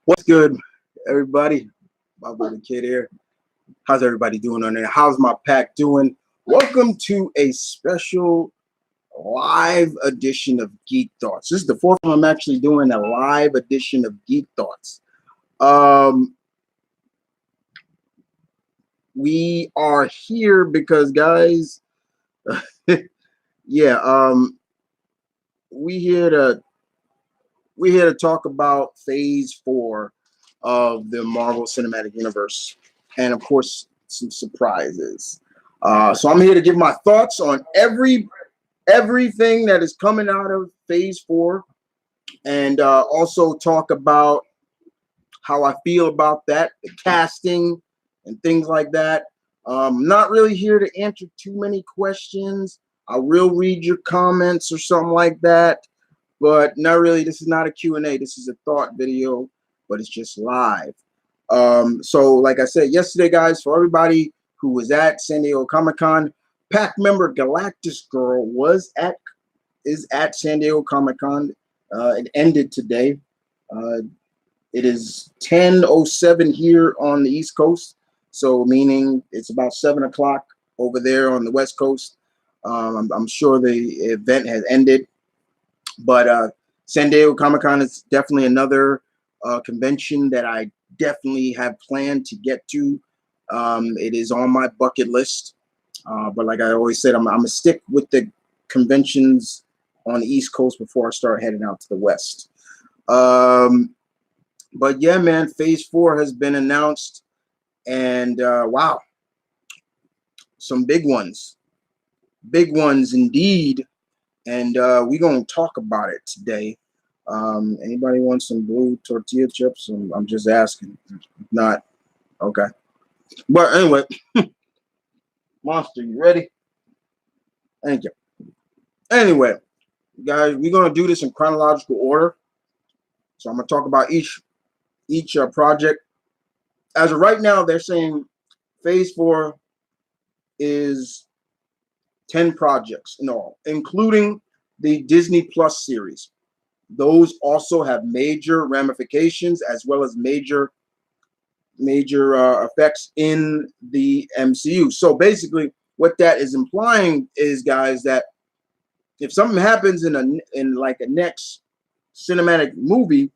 What's good, everybody? My brother Kid here. How's everybody doing on there? How's my pack doing? Welcome to a special live edition of Geek Thoughts. This is the fourth time I'm actually doing a live edition of Geek Thoughts. We are here because, guys, yeah, we here to talk about Phase 4 of the Marvel Cinematic Universe, and of course, some surprises. So I'm here to give my thoughts on everything that is coming out of Phase 4, and also talk about how I feel about that, the casting, and things like that. Not really here to answer too many questions. I will read your comments or something like that, but not really. This is not a Q&A. This is a thought video, but it's just live. So like I said yesterday, guys, for everybody who was at San Diego Comic-Con, pack member Galactus Girl is at San Diego Comic-Con. It ended today. It is 10:07 here on the East Coast, so meaning it's about 7 o'clock over there on the West Coast. I'm sure the event has ended, but San Diego Comic-Con is definitely another convention that I definitely have planned to get to. It is on my bucket list, but like I always said, I'm gonna stick with the conventions on the East Coast before I start heading out to the West. But yeah, man, Phase 4 has been announced, and wow, some big ones indeed. And we're gonna talk about it today. Anybody want some blue tortilla chips? I'm just asking. If not, okay. But anyway, Monster, you ready? Thank you. Anyway, guys, we're gonna do this in chronological order. So I'm gonna talk about each project. As of right now, they're saying Phase 4 is 10 projects in all, including the Disney Plus series. Those also have major ramifications as well as major effects in the MCU. So basically, what that is implying is, guys, that if something happens in like a next cinematic movie,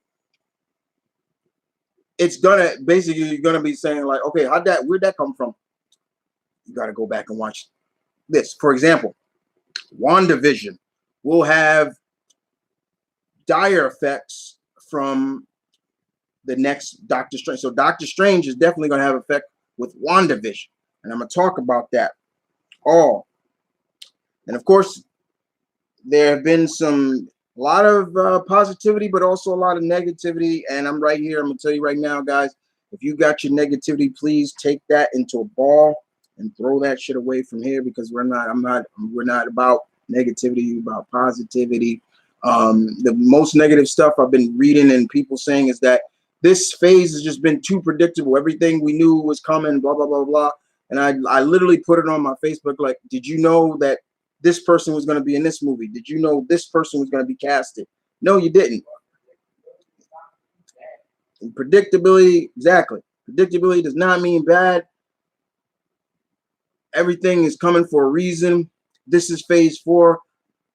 it's gonna basically, you're gonna be saying like, okay, where'd that come from? You got to go back and watch this. For example, WandaVision will have dire effects from the next Doctor Strange. So Doctor Strange is definitely going to have effect with WandaVision, and I'm going to talk about that all. And of course, there have been a lot of positivity, but also a lot of negativity. And I'm right here. I'm going to tell you right now, guys, if you got your negativity, please take that into a ball and throw that shit away from here, because we're not about negativity, about positivity. The most negative stuff I've been reading and people saying is that this phase has just been too predictable. Everything we knew was coming, blah, blah, blah, blah. And I literally put it on my Facebook, like, did you know that this person was going to be in this movie? Did you know this person was going to be casted? No, you didn't. And predictability, exactly. Predictability does not mean bad. Everything is coming for a reason. This is Phase 4.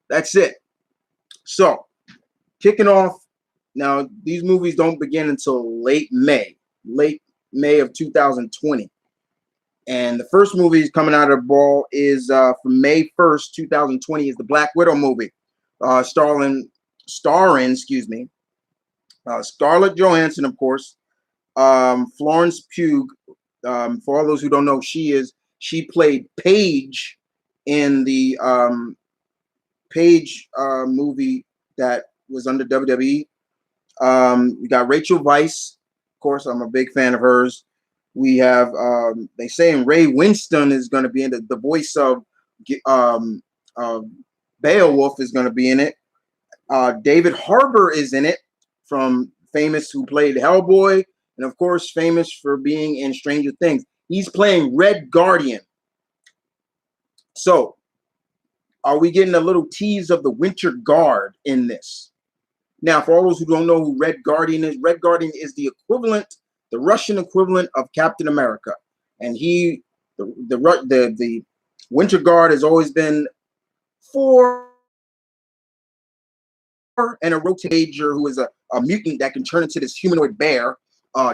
That's it. So, kicking off, now these movies don't begin until late May of 2020. And the first movie coming out of the ball is from May 1st, 2020, is the Black Widow movie, starring, Scarlett Johansson, of course, Florence Pugh. For all those who don't know, she played Paige in the Paige movie that was under WWE. We got Rachel Weisz. Of course, I'm a big fan of hers. We have, they saying Ray Winston is going to be in the voice of Beowulf is going to be in it. David Harbour is in it, from famous, who played Hellboy, and of course famous for being in Stranger Things. He's playing Red Guardian. So, are we getting a little tease of the Winter Guard in this? Now, for all those who don't know who Red Guardian is the equivalent, the Russian equivalent of Captain America, and the Winter Guard has always been for and a rotator who is a mutant that can turn into this humanoid bear.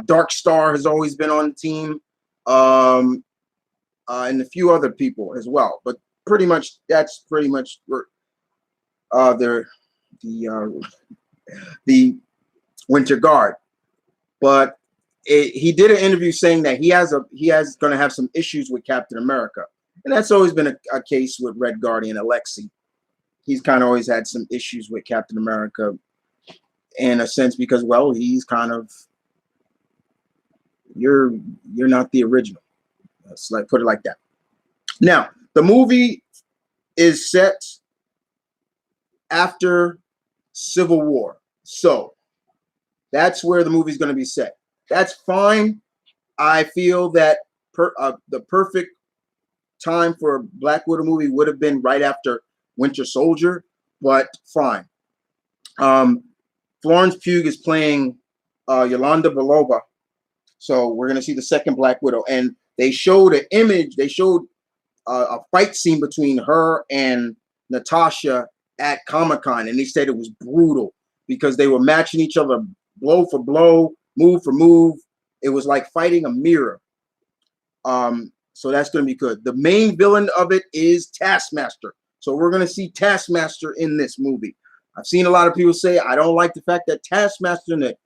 Dark Star has always been on the team, and a few other people as well. But pretty much that's pretty much the the Winter Guard. But he did an interview saying that he has going to have some issues with Captain America, and that's always been a case with Red Guardian Alexei. He's kind of always had some issues with Captain America in a sense because, well, he's kind of you're not the original. Let's put it like that. Now, the movie is set after Civil War, so that's where the movie's going to be set. That's fine. I feel that the perfect time for a Black Widow movie would have been right after Winter Soldier, but fine. Florence Pugh is playing Yolanda Belova, so we're going to see the second Black Widow. And they showed an image. They showed a fight scene between her and Natasha at Comic-Con, and they said it was brutal because they were matching each other blow for blow, move for move. It was like fighting a mirror. So that's going to be good. The main villain of it is Taskmaster. So we're going to see Taskmaster in this movie. I've seen a lot of people say, I don't like the fact that Taskmaster in it.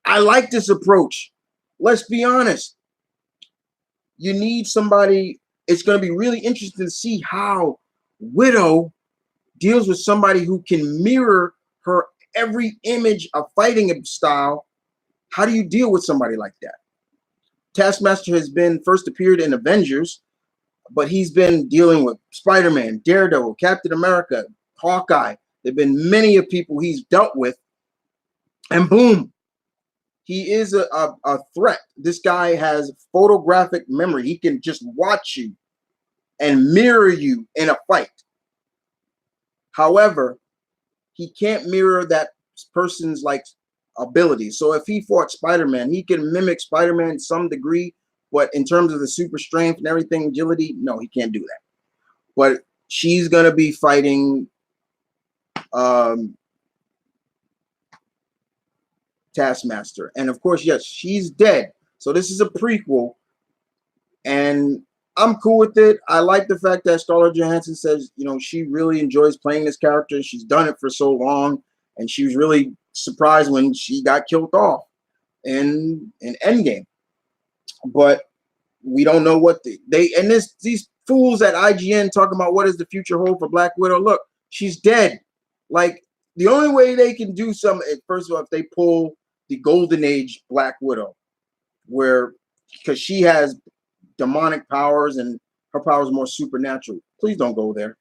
I like this approach. Let's be honest. You need somebody. It's going to be really interesting to see how Widow deals with somebody who can mirror her every image of fighting style. How do you deal with somebody like that? Taskmaster has been first appeared in Avengers, but he's been dealing with Spider-Man, Daredevil, Captain America, Hawkeye. There have been many of people he's dealt with, and boom, he is a threat. This guy has photographic memory. He can just watch you and mirror you in a fight. However, he can't mirror that person's ability. So if he fought Spider-Man, he can mimic Spider-Man to some degree, but in terms of the super strength and everything, agility, no, he can't do that. But she's going to be fighting Taskmaster. And of course, yes, she's dead. So this is a prequel. And I'm cool with it. I like the fact that Scarlett Johansson says, she really enjoys playing this character. She's done it for so long. And she was really surprised when she got killed off in Endgame. But we don't know what these fools at IGN talking about what does the future hold for Black Widow. Look, she's dead. Like, the only way they can do something, first of all, if they pull the Golden Age Black Widow, because she has demonic powers and her powers are more supernatural. Please don't go there.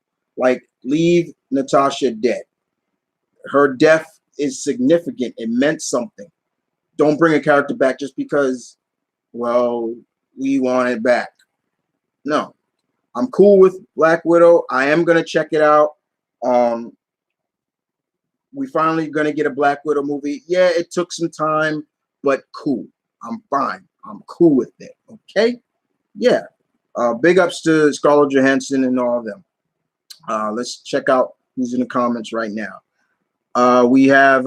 Leave Natasha dead. Her death is significant. It meant something. Don't bring a character back just because, well, we want it back. No. I'm cool with Black Widow. I am going to check it out. We finally going to get a Black Widow movie. Yeah, it took some time, but cool. I'm fine. I'm cool with it. Okay? Yeah. Big ups to Scarlett Johansson and all of them. Let's check out who's in the comments right now. We have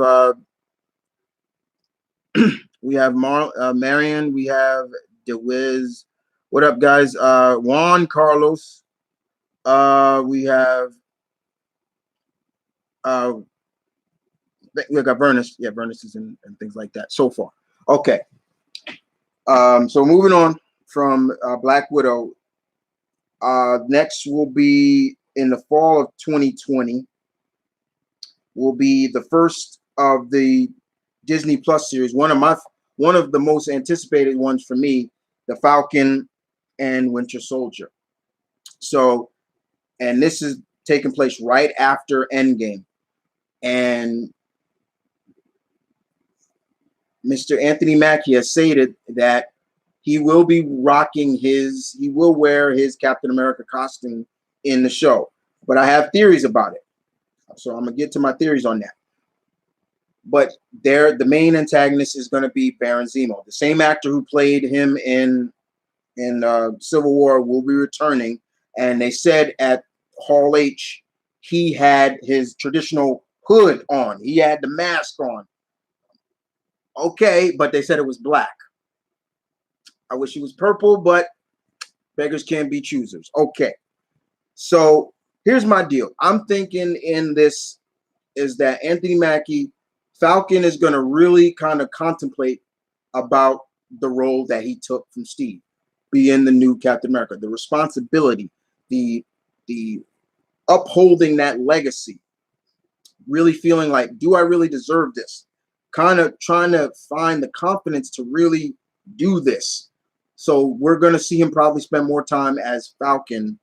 Marion. We have DeWiz. What up, guys? Juan Carlos. We have we got Vernus. Yeah, Vernus is in and things like that so far. Okay. So moving on from Black Widow. Next will be in the fall of 2020. Will be the first of the Disney Plus series. One of the most anticipated ones for me, The Falcon and Winter Soldier. So, and this is taking place right after Endgame. And Mr. Anthony Mackie has stated that he will be he will wear his Captain America costume in the show. But I have theories about it. So I'm gonna get to my theories on that. But the main antagonist is gonna be Baron Zemo, the same actor who played him in Civil War will be returning. And they said at Hall H he had his traditional hood on. He had the mask on. Okay, but they said it was black. I wish it was purple, but beggars can't be choosers. Okay. So here's my deal. I'm thinking in this is that Anthony Mackie, Falcon is going to really kind of contemplate about the role that he took from Steve, being the new Captain America, the responsibility, the upholding that legacy, really feeling like, do I really deserve this? Kind of trying to find the confidence to really do this. So we're going to see him probably spend more time as Falcon,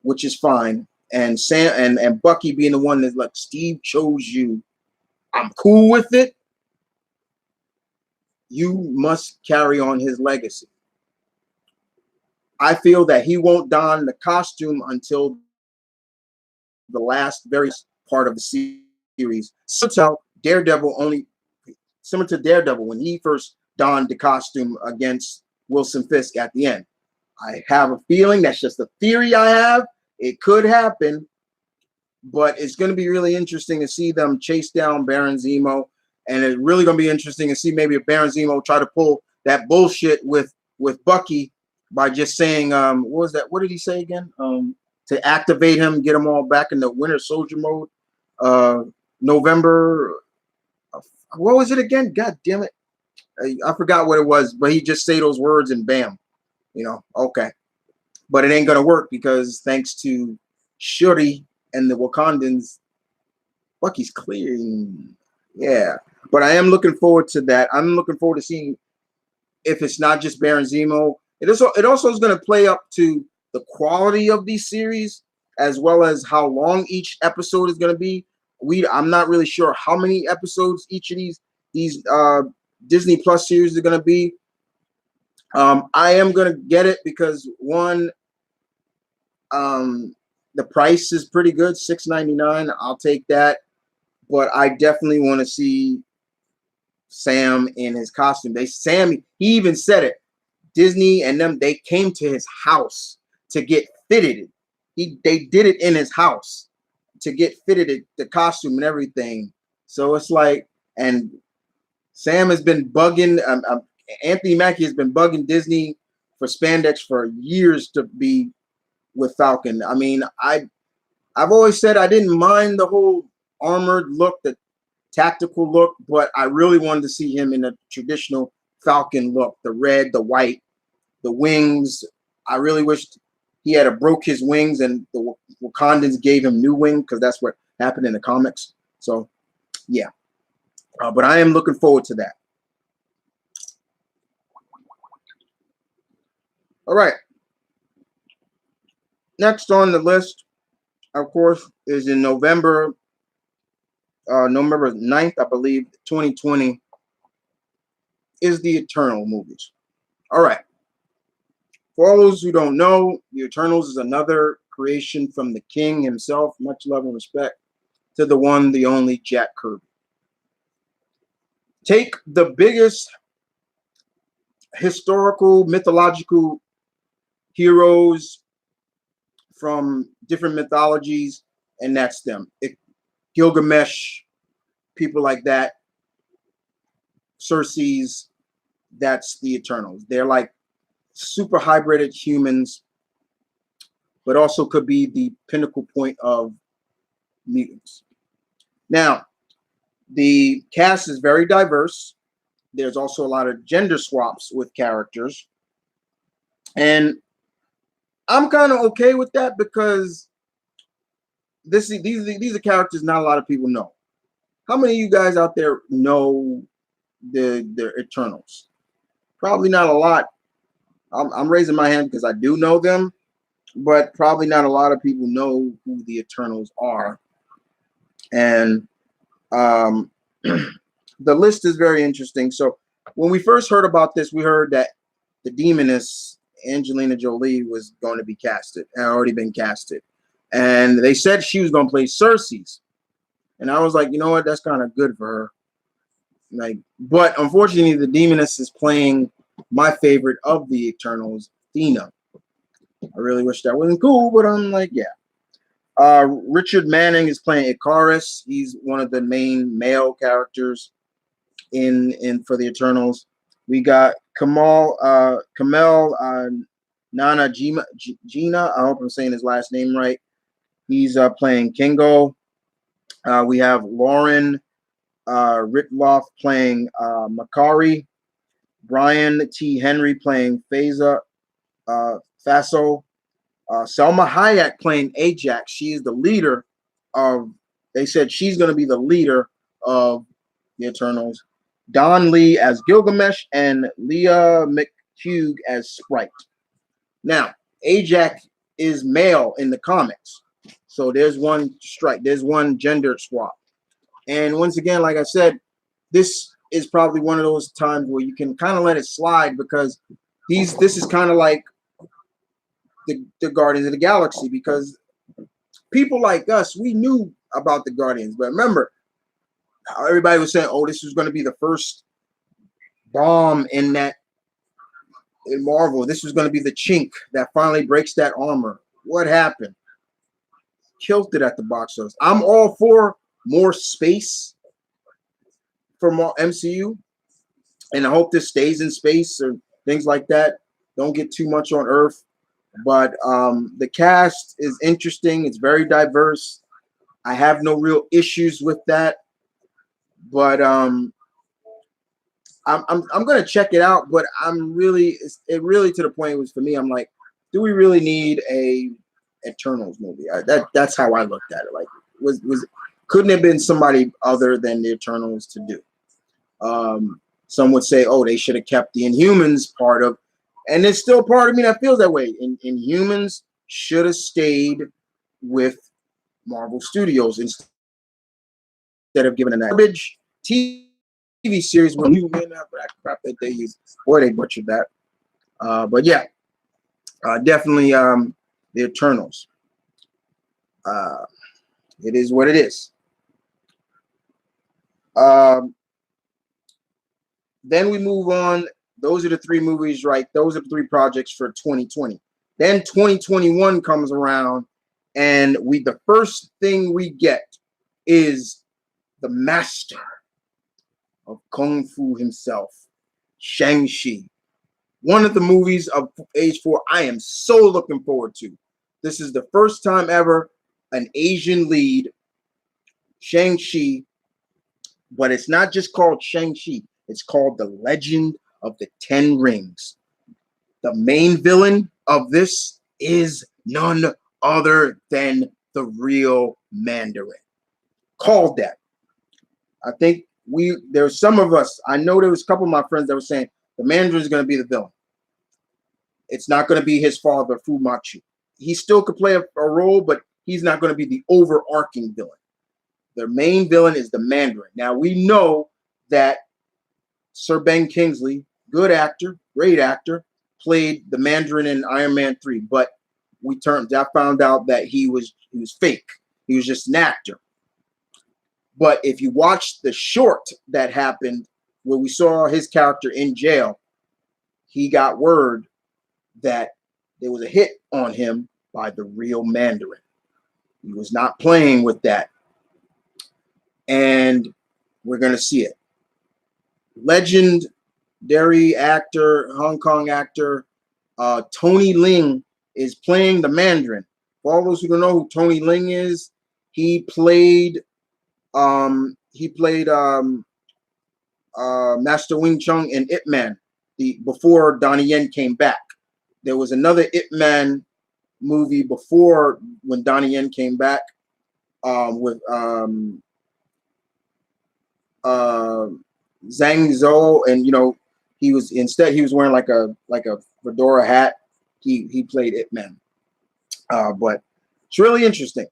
which is fine. And Sam and Bucky being the one that's like, Steve chose you. I'm cool with it. You must carry on his legacy. I feel that he won't don the costume until the last very part of the series. So similar to Daredevil when he first donned the costume against Wilson Fisk at the end. I have a feeling, that's just a theory I have. It could happen, but it's going to be really interesting to see them chase down Baron Zemo. And it's really going to be interesting to see maybe if Baron Zemo try to pull that bullshit with Bucky by just saying, what was that? What did he say again? To activate him, get them all back in the Winter Soldier mode. November, what was it again? God damn it. I forgot what it was, but he just say those words and bam, okay. But it ain't going to work because thanks to Shuri and the Wakandans, Bucky's clearing. Yeah. But I am looking forward to that. I'm looking forward to seeing if it's not just Baron Zemo. It also is going to play up to the quality of these series as well as how long each episode is going to be. I'm not really sure how many episodes each of these Disney Plus series are going to be. I am going to get it because one, the price is pretty good, $6.99. I'll take that. But I definitely want to see Sam in his costume. He even said it. Disney and them, they came to his house to get fitted. They did it in his house to get fitted the costume and everything. So it's like, and Sam has been bugging. Anthony Mackie has been bugging Disney for spandex for years to be with Falcon. I mean, I've always said I didn't mind the whole armored look, the tactical look, but I really wanted to see him in a traditional Falcon look, the red, the white, the wings. I really wished he had broke his wings and the Wakandans gave him new wings because that's what happened in the comics. So, yeah. But I am looking forward to that. All right. Next on the list, of course, is in November 9th, I believe, 2020, is the Eternal movies. All right. For all those who don't know, the Eternals is another creation from the King himself. Much love and respect to the one, the only Jack Kirby. Take the biggest historical, mythological heroes from different mythologies, and that's them. Gilgamesh, people like that, Circe's, that's the Eternals. They're like super hybrided humans, but also could be the pinnacle point of mutants. Now, the cast is very diverse. There's also a lot of gender swaps with characters. And I'm kind of okay with that because these are characters not a lot of people know. How many of you guys out there know the Eternals? Probably not a lot. I'm raising my hand because I do know them, but probably not a lot of people know who the Eternals are. And the list is very interesting. So when we first heard about this, we heard that the Demoness Angelina Jolie was going to be casted, had already been casted. and they said she was gonna play Cersei's, and I was like, you know what, that's kind of good for her. Like, but unfortunately, the Demoness is playing my favorite of the Eternals, Athena. I really wish that wasn't cool, but I'm like, yeah. Richard Manning is playing Icarus. He's one of the main male characters in for the Eternals. We got Kamel Nana Gina. I hope I'm saying his last name right. He's playing Kingo. We have Lauren Ritloff playing Makari. Brian T. Henry playing Faso. Selma Hayek playing Ajax. She is the leader of. They said she's going to be the leader of the Eternals. Don Lee as Gilgamesh and Leah McHugh as Sprite. Now, Ajax is male in the comics, so there's one strike. There's one gender swap. And once again, like I said, this is probably one of those times where you can kind of let it slide because this is kind of like the Guardians of the Galaxy, because people like us, we knew about the Guardians, but remember how everybody was saying, oh, this was going to be the first bomb in Marvel. This was going to be the chink that finally breaks that armor. What happened? Killed it at the box office. I'm all for more space for more MCU, and I hope this stays in space or things like that. Don't get too much on Earth. But the cast is interesting. It's very diverse. I have no real issues with that. But I'm gonna check it out. But it really to the point it was for me. I'm like, do we really need a Eternals movie? That's how I looked at it. Like, couldn't have been somebody other than the Eternals to do. Some would say, oh, they should have kept the Inhumans part of. And there's still part of me that feels that way. Inhumans should have stayed with Marvel Studios instead of giving an garbage TV series when you win that crap that they use. Boy, they butchered that. But yeah, definitely the Eternals. It is what it is. Then we move on. Those are the three movies, right? Those are the three projects for 2020. Then 2021 comes around, and the first thing we get is the master of Kung Fu himself, Shang-Chi. One of the movies of Age 4 I am so looking forward to. This is the first time ever an Asian lead, Shang-Chi, but it's not just called Shang-Chi. It's called The Legend of the Ten Rings. The main villain of this is none other than the real Mandarin. Called that. I think there's some of us, I know there was a couple of my friends that were saying the Mandarin is going to be the villain. It's not going to be his father, Fu Manchu. He still could play a role, but he's not going to be the overarching villain. The main villain is the Mandarin. Now, we know that Sir Ben Kingsley, good actor, great actor, played the Mandarin in Iron Man 3, but I found out that he was fake. He was just an actor. But if you watch the short that happened where we saw his character in jail, he got word that there was a hit on him by the real Mandarin. He was not playing with that. And we're going to see it. Legendary actor, Hong Kong actor, Tony Leung is playing the Mandarin. For all those who don't know who Tony Leung is, he played Master Wing Chun in Ip Man before Donnie Yen came back. There was another Ip Man movie before when Donnie Yen came back with Zhang Zhou, and he was wearing like a fedora hat. He played Ip Man, but it's really interesting.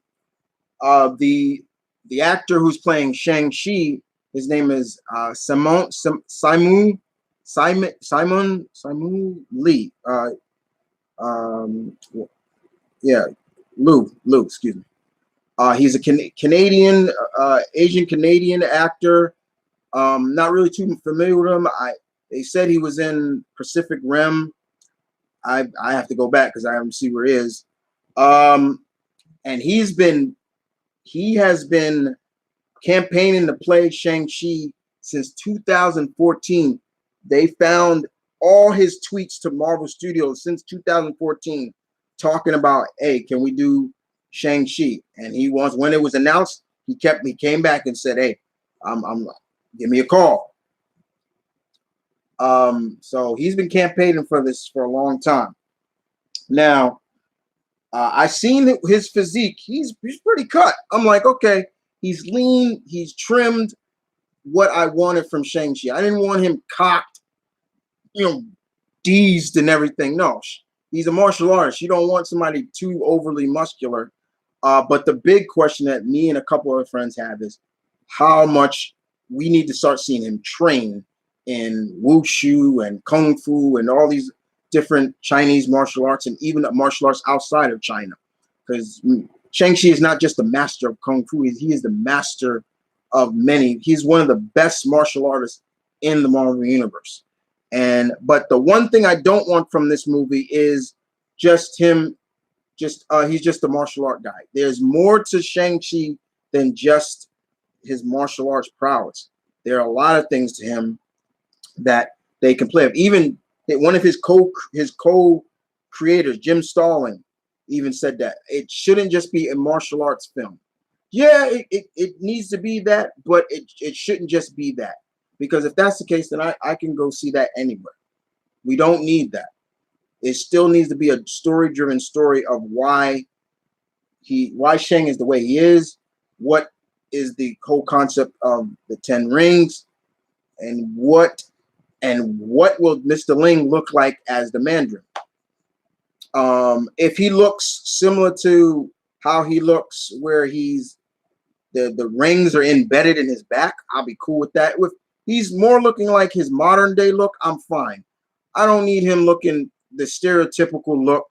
The actor who's playing Shang-Chi, his name is Simon Lee. Yeah, Lou, excuse me. He's a Canadian, Asian Canadian actor. Not really too familiar with him. They said he was in Pacific Rim. I have to go back because I haven't seen where he is. And he has been campaigning to play Shang-Chi since 2014. They found all his tweets to Marvel Studios since 2014 talking about, hey, can we do Shang-Chi? And when it was announced, he came back and said, hey, I'm give me a call. So he's been campaigning for this for a long time. Now, I seen his physique. He's pretty cut. I'm like, okay, he's lean, he's trimmed. What I wanted from Shang-Chi. I didn't want him cocked, deezed and everything. No, he's a martial artist. You don't want somebody too overly muscular. But the big question that me and a couple of friends have is how much we need to start seeing him train in wushu and kung fu and all these different Chinese martial arts and even martial arts outside of China. Because Shang-Chi is not just the master of kung fu, he is the master of many. He's one of the best martial artists in the Marvel universe. But the one thing I don't want from this movie is just him. He's just a martial art guy. There's more to Shang-Chi than just his martial arts prowess. There are a lot of things to him that they can play. Even one of his co-creators, Jim Stalling, even said that it shouldn't just be a martial arts film. Yeah, it needs to be that, but it shouldn't just be that. Because if that's the case, then I can go see that anywhere. We don't need that. It still needs to be a story-driven story of why Shang is the way he is, what is the whole concept of the 10 rings, and what will Mr. Ling look like as the Mandarin. If he looks similar to how he looks where the rings are embedded in his back, I'll be cool with that. If he's more looking like his modern day look, I'm fine. I don't need him looking the stereotypical look,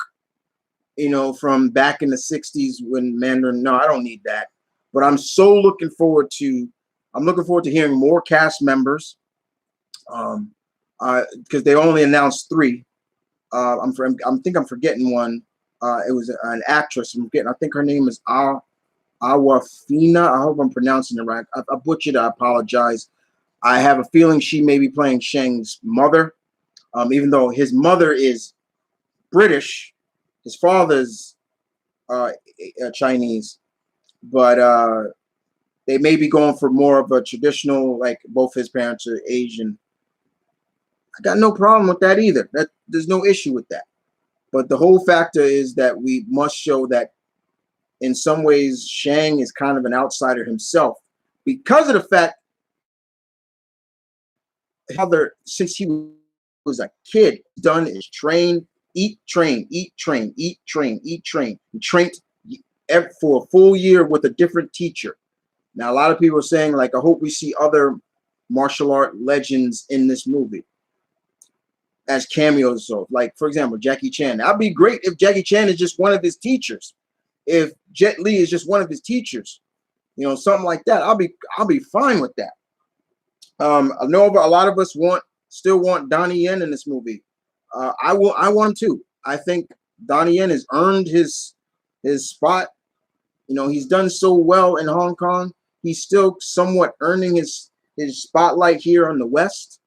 from back in the 60s when Mandarin. No, I don't need that. But I'm looking forward to hearing more cast members. Because they only announced 3. I think I'm forgetting one. It was an actress. I think her name is Awafina. I hope I'm pronouncing it right. I butchered. I apologize. I have a feeling she may be playing Shang's mother. Even though his mother is British, his father's Chinese, but they may be going for more of a traditional, like both his parents are Asian. I got no problem with that either. There's no issue with that. But the whole factor is that we must show that in some ways Shang is kind of an outsider himself because of the fact since he was a kid, done is train, eat, train, eat, train, eat, train, eat, train. He trained for a full year with a different teacher. Now, a lot of people are saying, like, I hope we see other martial art legends in this movie as cameos. So, like, for example, Jackie Chan. That'd be great if Jackie Chan is just one of his teachers. If Jet Li is just one of his teachers, something like that. I'll be fine with that. I know a lot of us still want Donnie Yen in this movie. I want him too. I think Donnie Yen has earned his spot. He's done so well in Hong Kong. He's still somewhat earning his spotlight here on the West.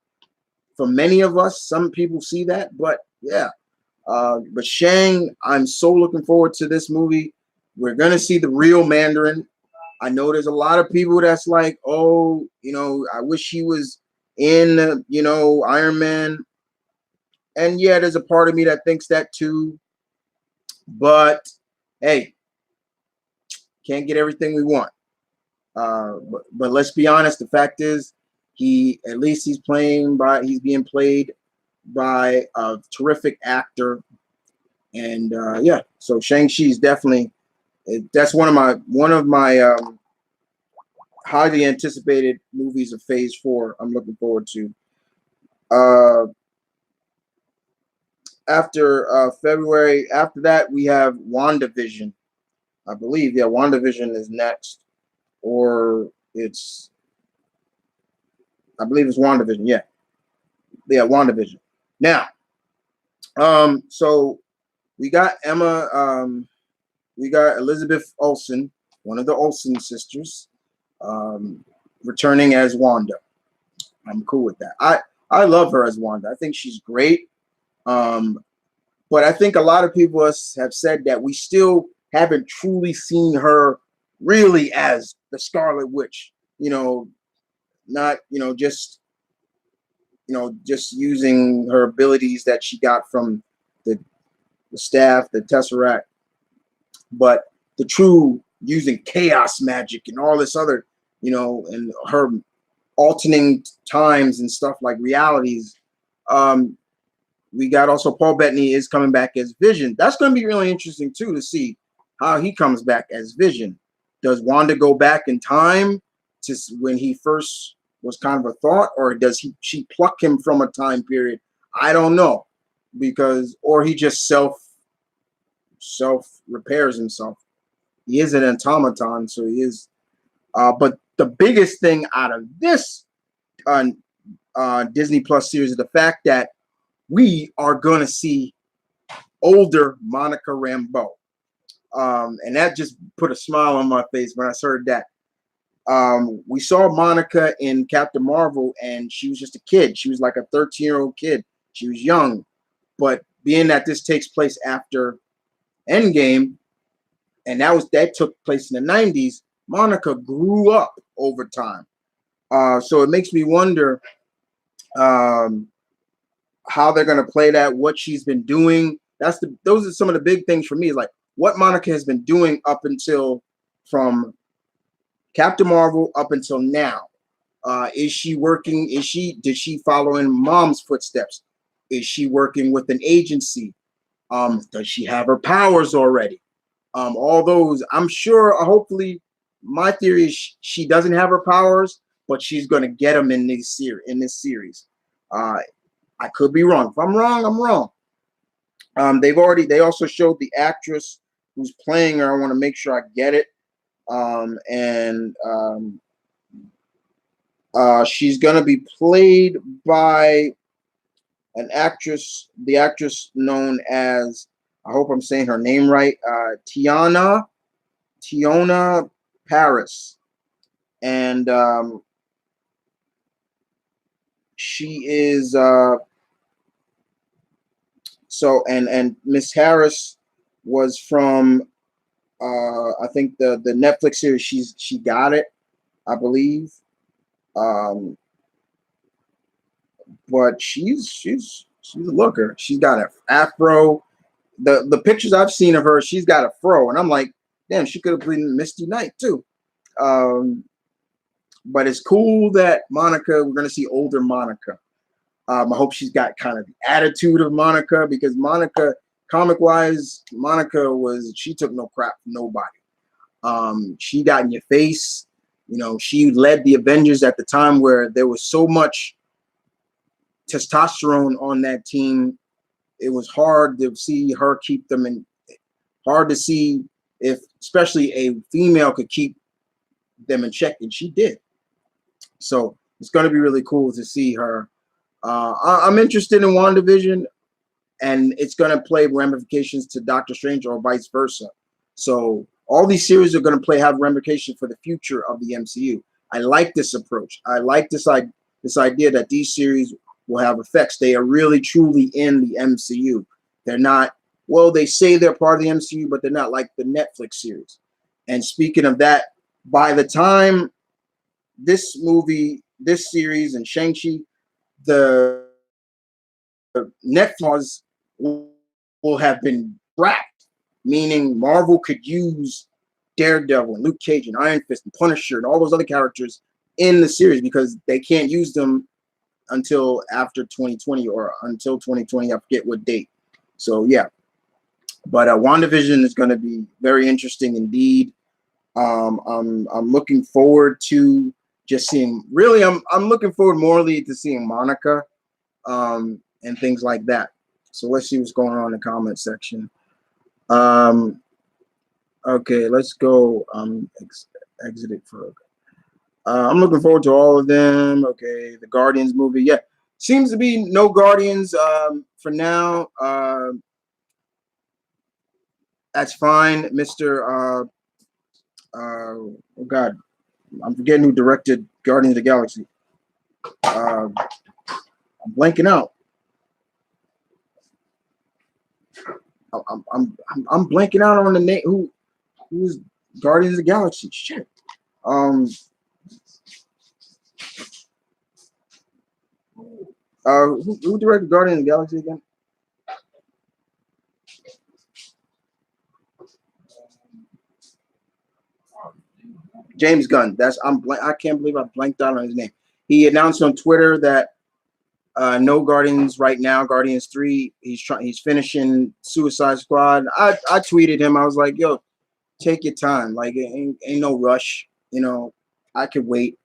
For many of us, some people see that, but yeah. But Shang, I'm so looking forward to this movie. We're gonna see the real Mandarin. I know there's a lot of people that's like, oh, I wish he was in, Iron Man. And yeah, there's a part of me that thinks that too. But hey, can't get everything we want. But let's be honest. The fact is, he's being played by a terrific actor, and yeah. So Shang-Chi is definitely that's one of my highly anticipated movies of Phase 4. I'm looking forward to. After February, after that we have WandaVision. I believe, yeah, WandaVision is next, or it's, I believe it's WandaVision. Yeah, yeah, WandaVision. Now, so we got Emma, we got Elizabeth Olsen, one of the Olsen sisters, um, returning as Wanda. I'm cool with that. I love her as Wanda. I think she's great. Um, but I think a lot of people have said that we still haven't truly seen her really as the Scarlet Witch. Not just using her abilities that she got from the, the staff, the Tesseract, but the true using chaos magic and all this other, and her alternating times and stuff like realities. Um, we got also Paul Bettany is coming back as Vision. That's going to be really interesting too to see how he comes back as Vision. Does Wanda go back in time to when he first was kind of a thought, or does she pluck him from a time period? I don't know, or he just self repairs himself. He is an automaton, so he is. But the biggest thing out of this Disney Plus series is the fact that we are going to see older Monica Rambeau. And that just put a smile on my face when I heard that. We saw Monica in Captain Marvel, and she was just a kid. She was like a 13-year-old kid. She was young. But being that this takes place after Endgame, and that took place in the 90s, Monica grew up over time. So it makes me wonder how they're going to play that, what she's been doing. Those are some of the big things for me, is like what Monica has been doing up until from Captain Marvel up until now. Is she working? Did she follow in mom's footsteps? Is she working with an agency? Does she have her powers already? All those, I'm sure, hopefully, my theory is she doesn't have her powers, but she's going to get them in this series. I could be wrong. If I'm wrong, I'm wrong. They also showed the actress who's playing her. I want to make sure I get it. She's going to be played by the actress known as, I hope I'm saying her name right, Tiona Paris. And she is and Miss Harris was from I think the Netflix series She Got It, I believe. But she's a looker. She's got an afro. The pictures I've seen of her, she's got a fro, and I'm like, damn, she could have been Misty Knight too. But it's cool that we're gonna see older Monica. I hope she's got kind of the attitude of Monica, because Monica, comic wise, she took no crap from nobody. She got in your face. She led the Avengers at the time where there was so much testosterone on that team. It was hard to see her keep them in. Hard to see if, especially a female, could keep them in check, and she did. So it's going to be really cool to see her. I'm interested in WandaVision, and it's going to play ramifications to Doctor Strange or vice versa. So all these series are going to have ramifications for the future of the MCU. I like this approach. I like this idea that these series will have effects. They are really truly in the MCU. They're not, well, they say they're part of the MCU, but they're not like the Netflix series. And speaking of that, by the time this series, and Shang-Chi, the Netflix will have been wrapped, meaning Marvel could use Daredevil and Luke Cage and Iron Fist and Punisher and all those other characters in the series, because they can't use them until after 2020 or until 2020. I forget what date. So yeah, but WandaVision is going to be very interesting indeed. I'm looking forward to just seeing. Really, I'm looking forward morally to seeing Monica, and things like that. So let's see what's going on in the comment section. Okay, let's go. Exited for. I'm looking forward to all of them. Okay, the Guardians movie. Yeah, seems to be no Guardians for now. That's fine, Mister. Oh God, I'm forgetting who directed Guardians of the Galaxy. I'm blanking out. I'm blanking out on the name. Who's Guardians of the Galaxy? Shit. Um. Who directed Guardians of the Galaxy again? James Gunn. I can't believe I blanked out on his name. He announced on Twitter that no Guardians right now. Guardians 3. He's finishing Suicide Squad. I tweeted him. I was like, yo, take your time. Like ain't no rush. I could wait.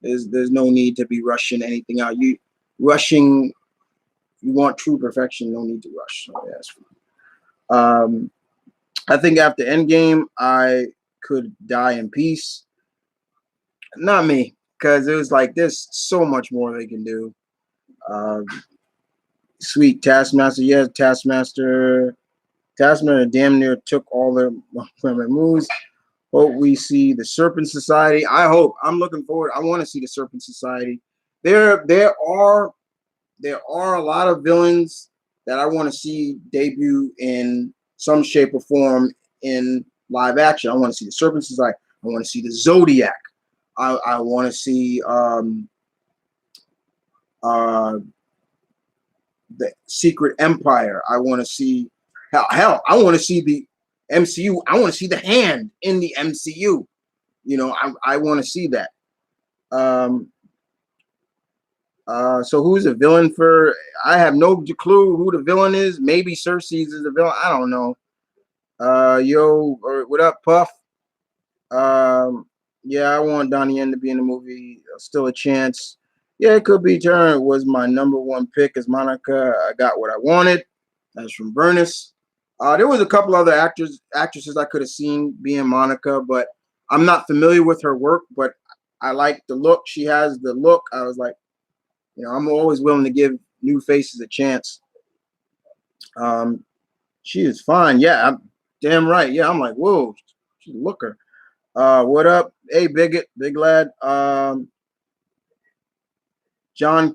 There's no need to be rushing anything out. You rushing. You want true perfection. No need to rush. So yeah, that's fine. I think after Endgame, I could die in peace. Not me, because it was like there's so much more they can do. Uh, Sweet Taskmaster, yeah, Taskmaster damn near took all their moves. Hope we see the Serpent Society. I hope. I'm looking forward. I want to see the Serpent Society. There are a lot of villains that I want to see debut in some shape or form in live action. I want to see the Serpent Society. I want to see the Zodiac. I want to see uh, the Secret Empire. I want to see hell. I want to see the MCU. I want to see the Hand in the MCU. I want to see that. Um, so who's the villain for? I have no clue who the villain is. Maybe Cersei's is the villain. I don't know. Yo, or what up, Puff? Um, yeah, I want Donnie Yen to be in the movie. Still a chance. Yeah, it could be. Turn was my number one pick as Monica. I got what I wanted. That's from Bernice. There was a couple other actresses I could have seen being Monica, but I'm not familiar with her work. But I like the look. She has the look. I was like, I'm always willing to give new faces a chance. Um, she is fine. Yeah, I'm damn right. Yeah, I'm like, whoa, she's a looker. What up? Hey, big lad. John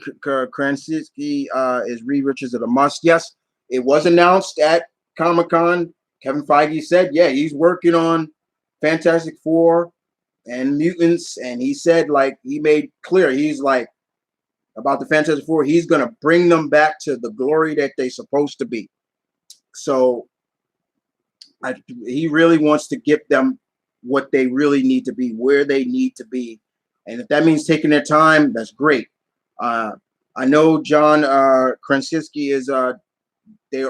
Krasinski is Reed Richards of the Must. Yes, it was announced at Comic-Con. Kevin Feige said, yeah, he's working on Fantastic Four and Mutants, and he said, like, he made clear, he's like, about the Fantastic Four, he's going to bring them back to the glory that they're supposed to be. So he really wants to give them what they really need to be, where they need to be. And if that means taking their time, that's great. I know John Krasinski is they're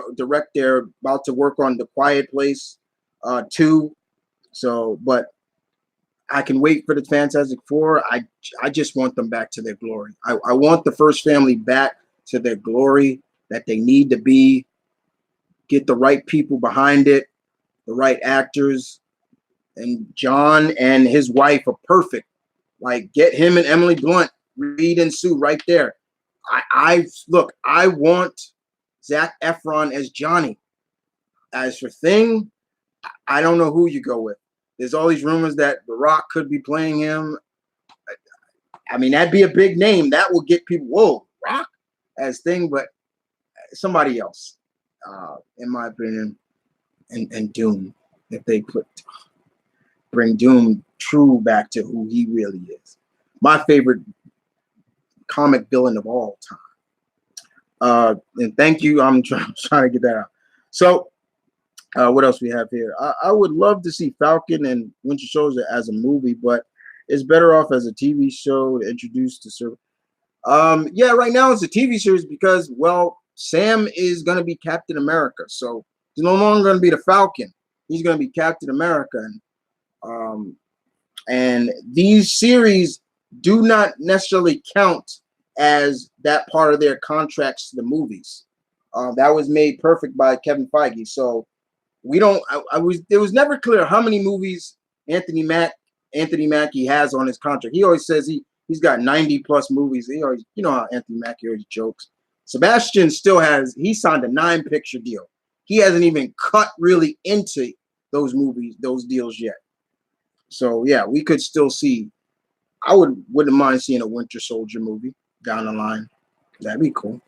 about to work on The Quiet Place 2. So, but I can wait for the Fantastic Four. I just want them back to their glory. I want the first family back to their glory that they need to be. Get the right people behind it, the right actors, and John and his wife are perfect. Like, get him and Emily Blunt, Reed and Sue right there. I want Zac Efron as Johnny. As for Thing, I don't know who you go with. There's all these rumors that The Rock could be playing him. I mean, that'd be a big name. That will get people, whoa, Rock as Thing, but somebody else, in my opinion, and Doom. If they bring Doom true back to who he really is. My favorite comic villain of all time. And thank you. I'm trying to get that out. So, what else we have here? I would love to see Falcon and Winter Soldier as a movie, but it's better off as a TV show to introduce to serve. Yeah, right now it's a TV series because, well, Sam is going to be Captain America, so he's no longer going to be the Falcon. He's going to be Captain America, um, and these series do not necessarily count as that part of their contracts to the movies. That was made perfect by Kevin Feige. So, we don't. I was. It was never clear how many movies Anthony Mackie has on his contract. He always says he's got 90 plus movies. He always, you know how Anthony Mackie always jokes. Sebastian still has. He signed a 9-picture deal. He hasn't even cut really into those movies, those deals yet. So yeah, we could still see. I wouldn't mind seeing a Winter Soldier movie down the line. That'd be cool.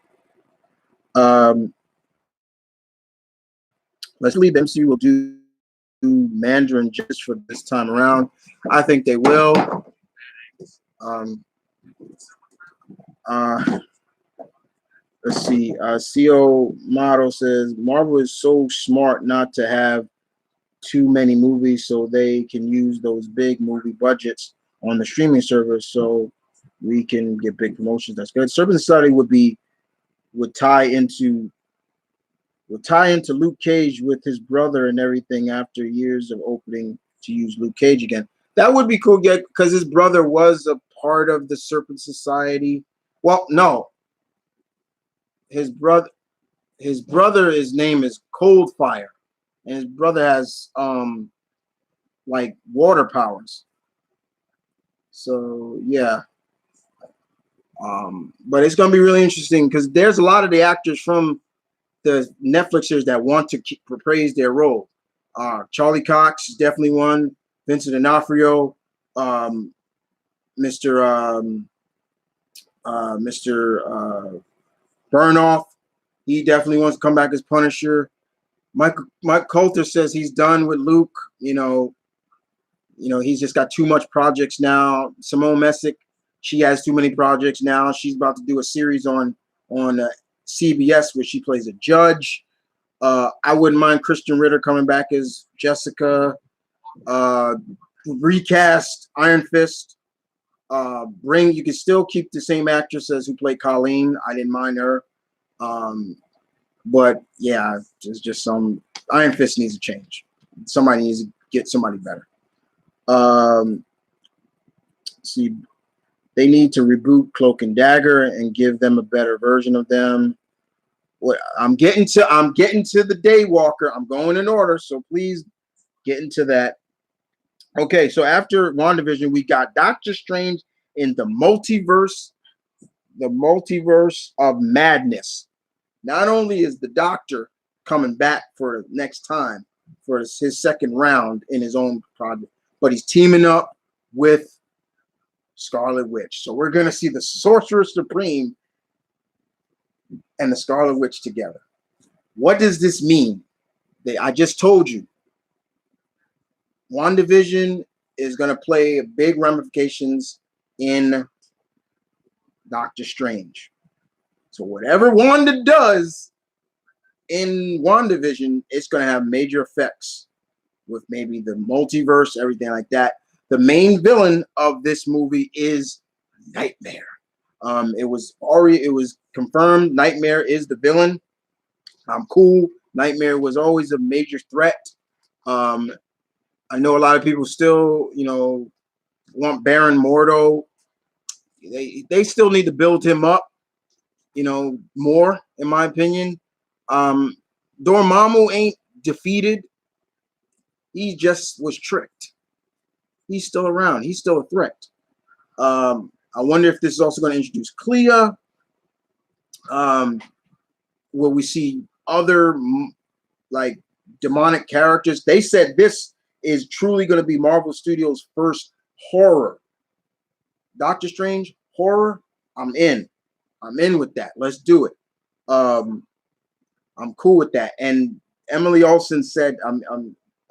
Let's believe the MCU will do Mandarin just for this time around. I think they will. Let's see. CO Model says Marvel is so smart not to have too many movies, so they can use those big movie budgets on the streaming service, so we can get big promotions. That's good. Serpent Society would tie into Luke Cage with his brother and everything after years of opening to use Luke Cage again. That would be cool, yeah, because his brother was a part of the Serpent Society. Well, no, his brother, his name is Coldfire, and his brother has like water powers. So yeah, but it's gonna be really interesting because there's a lot of the actors from the Netflix series that want to praise their role. Charlie Cox is definitely one. Vincent D'Onofrio, Mr. Mr. Burnoff, he definitely wants to come back as Punisher. Mike Coulter says he's done with Luke. He's just got too much projects now. Simone Messick, she has too many projects now. She's about to do a series on CBS where she plays a judge. I wouldn't mind Kristen Ritter coming back as Jessica. Recast Iron Fist. You can still keep the same actress as who played Colleen. I didn't mind her. But yeah, there's just some Iron Fist needs to change. Somebody needs to get somebody better. See, they need to reboot Cloak and Dagger and give them a better version of them. I'm getting to the Daywalker. I'm going in order, so please get into that. Okay, so after WandaVision, we got Doctor Strange in the multiverse of madness. Not only is the Doctor coming back for the next time for his second round in his own project, but he's teaming up with Scarlet Witch. So we're going to see the Sorcerer Supreme and the Scarlet Witch together. What does this mean? I just told you, WandaVision is going to play big ramifications in Doctor Strange. So whatever Wanda does in WandaVision, it's going to have major effects with maybe the multiverse, everything like that. The main villain of this movie is Nightmare. It was confirmed Nightmare is the villain. I'm cool. Nightmare was always a major threat. I know a lot of people still, want Baron Mordo. They still need to build him up, more, in my opinion. Dormammu ain't defeated. He just was tricked. He's still around. He's still a threat. I wonder if this is also going to introduce Clea. Will we see other like demonic characters? They said this is truly going to be Marvel Studios' first horror. Doctor Strange horror. I'm in with that. Let's do it. I'm cool with that. And Emily Olsen said,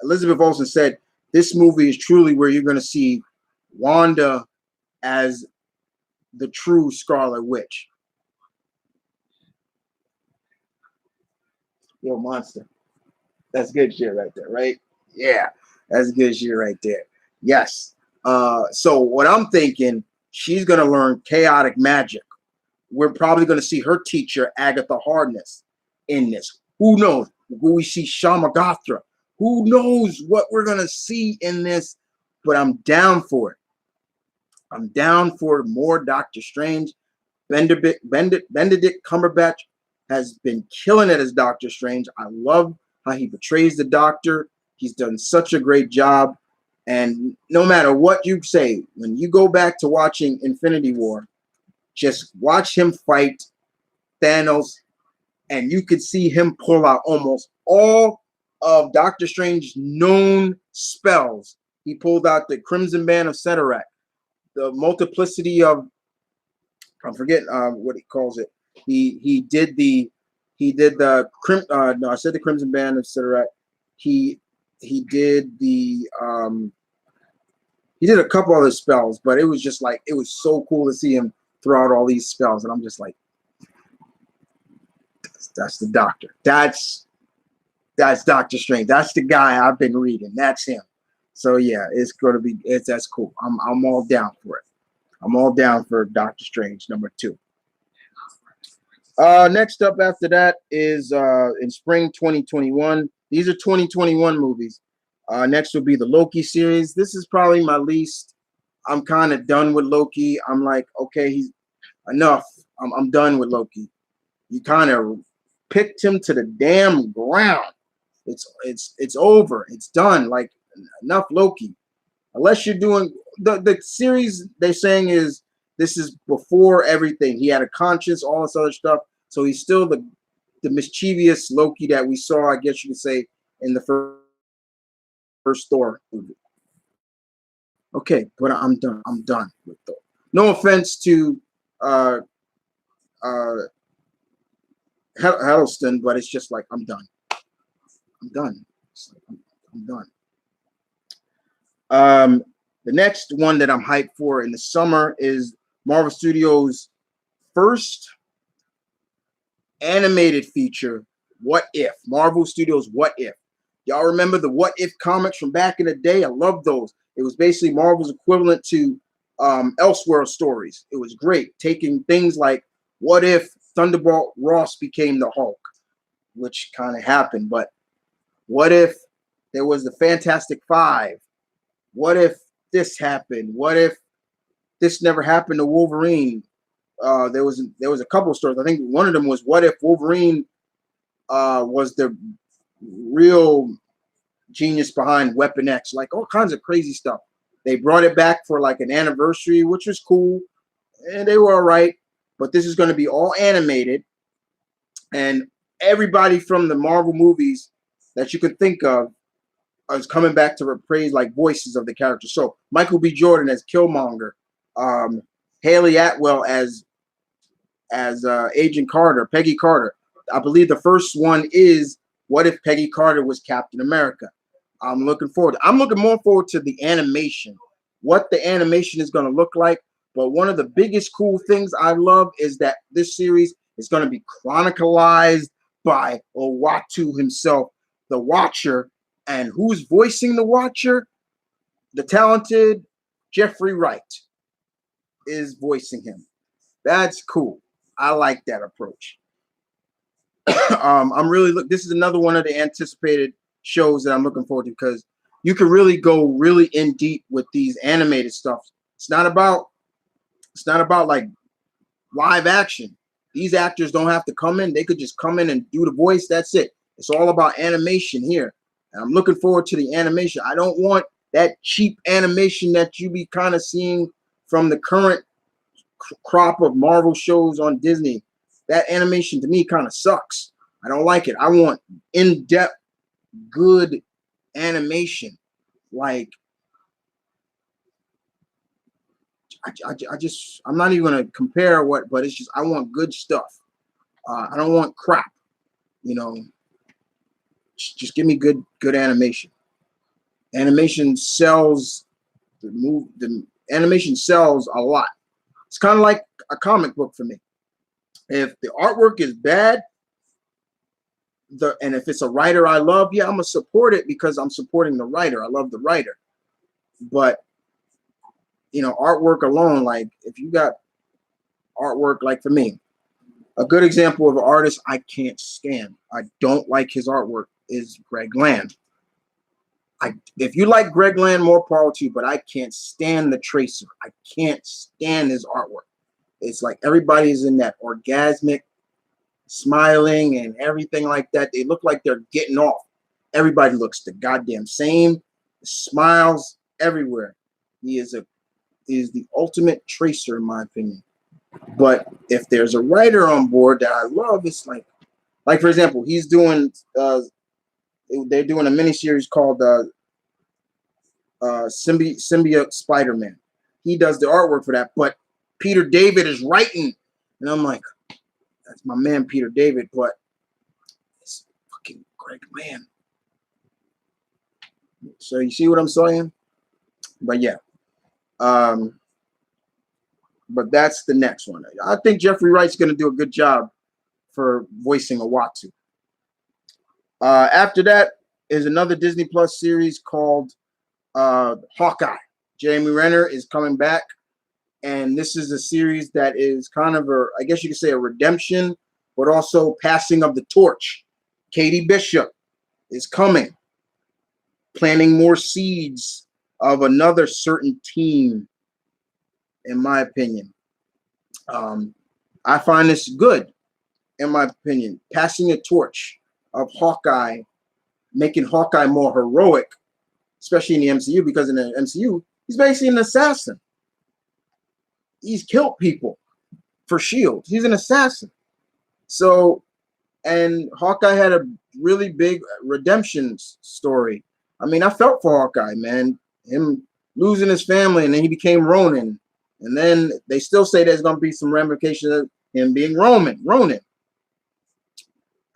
Elizabeth Olsen said, this movie is truly where you're going to see Wanda as the true Scarlet Witch. Yo, monster. That's good shit right there, right? Yeah, that's good shit right there. Yes. So what I'm thinking, she's going to learn chaotic magic. We're probably going to see her teacher, Agatha Harkness, in this. Who knows? Will we see Shamagathra? Who knows what we're going to see in this? But I'm down for it. I'm down for more Doctor Strange. Benedict Cumberbatch has been killing it as Doctor Strange. I love how he portrays the Doctor. He's done such a great job. And no matter what you say, when you go back to watching Infinity War, just watch him fight Thanos, and you could see him pull out almost all of Doctor Strange's known spells. He pulled out the Crimson Band of Cetrac, the multiplicity of, I'm forgetting what he calls it. He did the no, I said the Crimson Band of Cetrac. He did the he did a couple other spells, but it was just like, it was so cool to see him throw out all these spells, and I'm just like, that's the Doctor. That's Doctor Strange. That's the guy I've been reading. That's him. So yeah, it's gonna be, that's cool. I'm all down for it. I'm all down for Doctor Strange #2. Next up after that is in spring 2021. These are 2021 movies. Next will be the Loki series. This is probably my least. I'm kind of done with Loki. I'm like, okay, he's enough. I'm done with Loki. You kind of picked him to the damn ground. It's over. It's done. Like, enough Loki. Unless you're doing the series, they're saying is this is before everything. He had a conscience, all this other stuff. So he's still the mischievous Loki that we saw, I guess you could say, in the first Thor movie. Okay, but I'm done. I'm done with Thor. No offense to Hiddleston, but it's just like, I'm done. I'm done. I'm done. The next one that I'm hyped for in the summer is Marvel Studios' first animated feature, What If? Marvel Studios' What If. Y'all remember the What If comics from back in the day? I love those. It was basically Marvel's equivalent to Elseworld stories. It was great, taking things like, what if Thunderbolt Ross became the Hulk, which kind of happened, but what if there was the Fantastic Five? What if this happened? What if this never happened to Wolverine? There was a couple of stories. I think one of them was, what if Wolverine was the real genius behind Weapon X? Like, all kinds of crazy stuff. They brought it back for like an anniversary, which was cool, and they were all right. But this is going to be all animated, and everybody from the Marvel movies that you could think of is coming back to reprise like voices of the characters. So Michael B. Jordan as Killmonger, Haley Atwell as Agent Carter, Peggy Carter. I believe the first one is, what if Peggy Carter was Captain America? I'm looking forward. I'm looking more forward to the animation, what the animation is going to look like. But one of the biggest cool things I love is that this series is going to be chronicalized by Owatu himself, the Watcher. And who's voicing the Watcher? The talented Jeffrey Wright is voicing him. That's cool. I like that approach. I'm really this is another one of the anticipated shows that I'm looking forward to, because you can really go really in deep with these animated stuff. It's not about like live action. These actors don't have to come in. They could just come in and do the voice. That's it. It's all about animation here. And I'm looking forward to the animation. I don't want that cheap animation that you be kind of seeing from the current crop of Marvel shows on Disney. That animation to me kind of sucks. I don't like it. I want in-depth, good animation. Like, I'm not even going to compare but it's just, I want good stuff. I don't want crap, you know. Just give me good animation. Animation sells the animation sells a lot. It's kind of like a comic book for me. If the artwork is bad, and if it's a writer I love, yeah, I'm gonna support it because I'm supporting the writer. I love the writer. But you know, artwork alone, like if you got artwork, like for me, a good example of an artist I can't stand, I don't like his artwork, is Greg Land. If you like Greg Land, more power to you, but I can't stand the Tracer. I can't stand his artwork. It's like everybody's in that orgasmic smiling and everything like that. They look like they're getting off. Everybody looks the goddamn same. Smiles everywhere. He is the ultimate tracer, in my opinion. But if there's a writer on board that I love, it's like for example, he's doing they're doing a miniseries called Symbiote Spider-Man. He does the artwork for that, but Peter David is writing, and I'm like, that's my man Peter David, but it's fucking Greg Land. So you see what I'm saying? But yeah, but that's the next one. I think Jeffrey Wright's going to do a good job for voicing Uatu. After that is another Disney Plus series called Hawkeye. Jeremy Renner is coming back, and this is a series that is kind of I guess you could say a redemption, but also passing of the torch. Katie Bishop is coming, planting more seeds of another certain team, in my opinion. I find this good, in my opinion, passing a torch of Hawkeye, making Hawkeye more heroic, especially in the MCU, because in the MCU, he's basically an assassin. He's killed people for S.H.I.E.L.D. He's an assassin. So, and Hawkeye had a really big redemption story. I mean, I felt for Hawkeye, man. Him losing his family, and then he became Ronin. And then they still say there's going to be some ramifications of him being Ronin.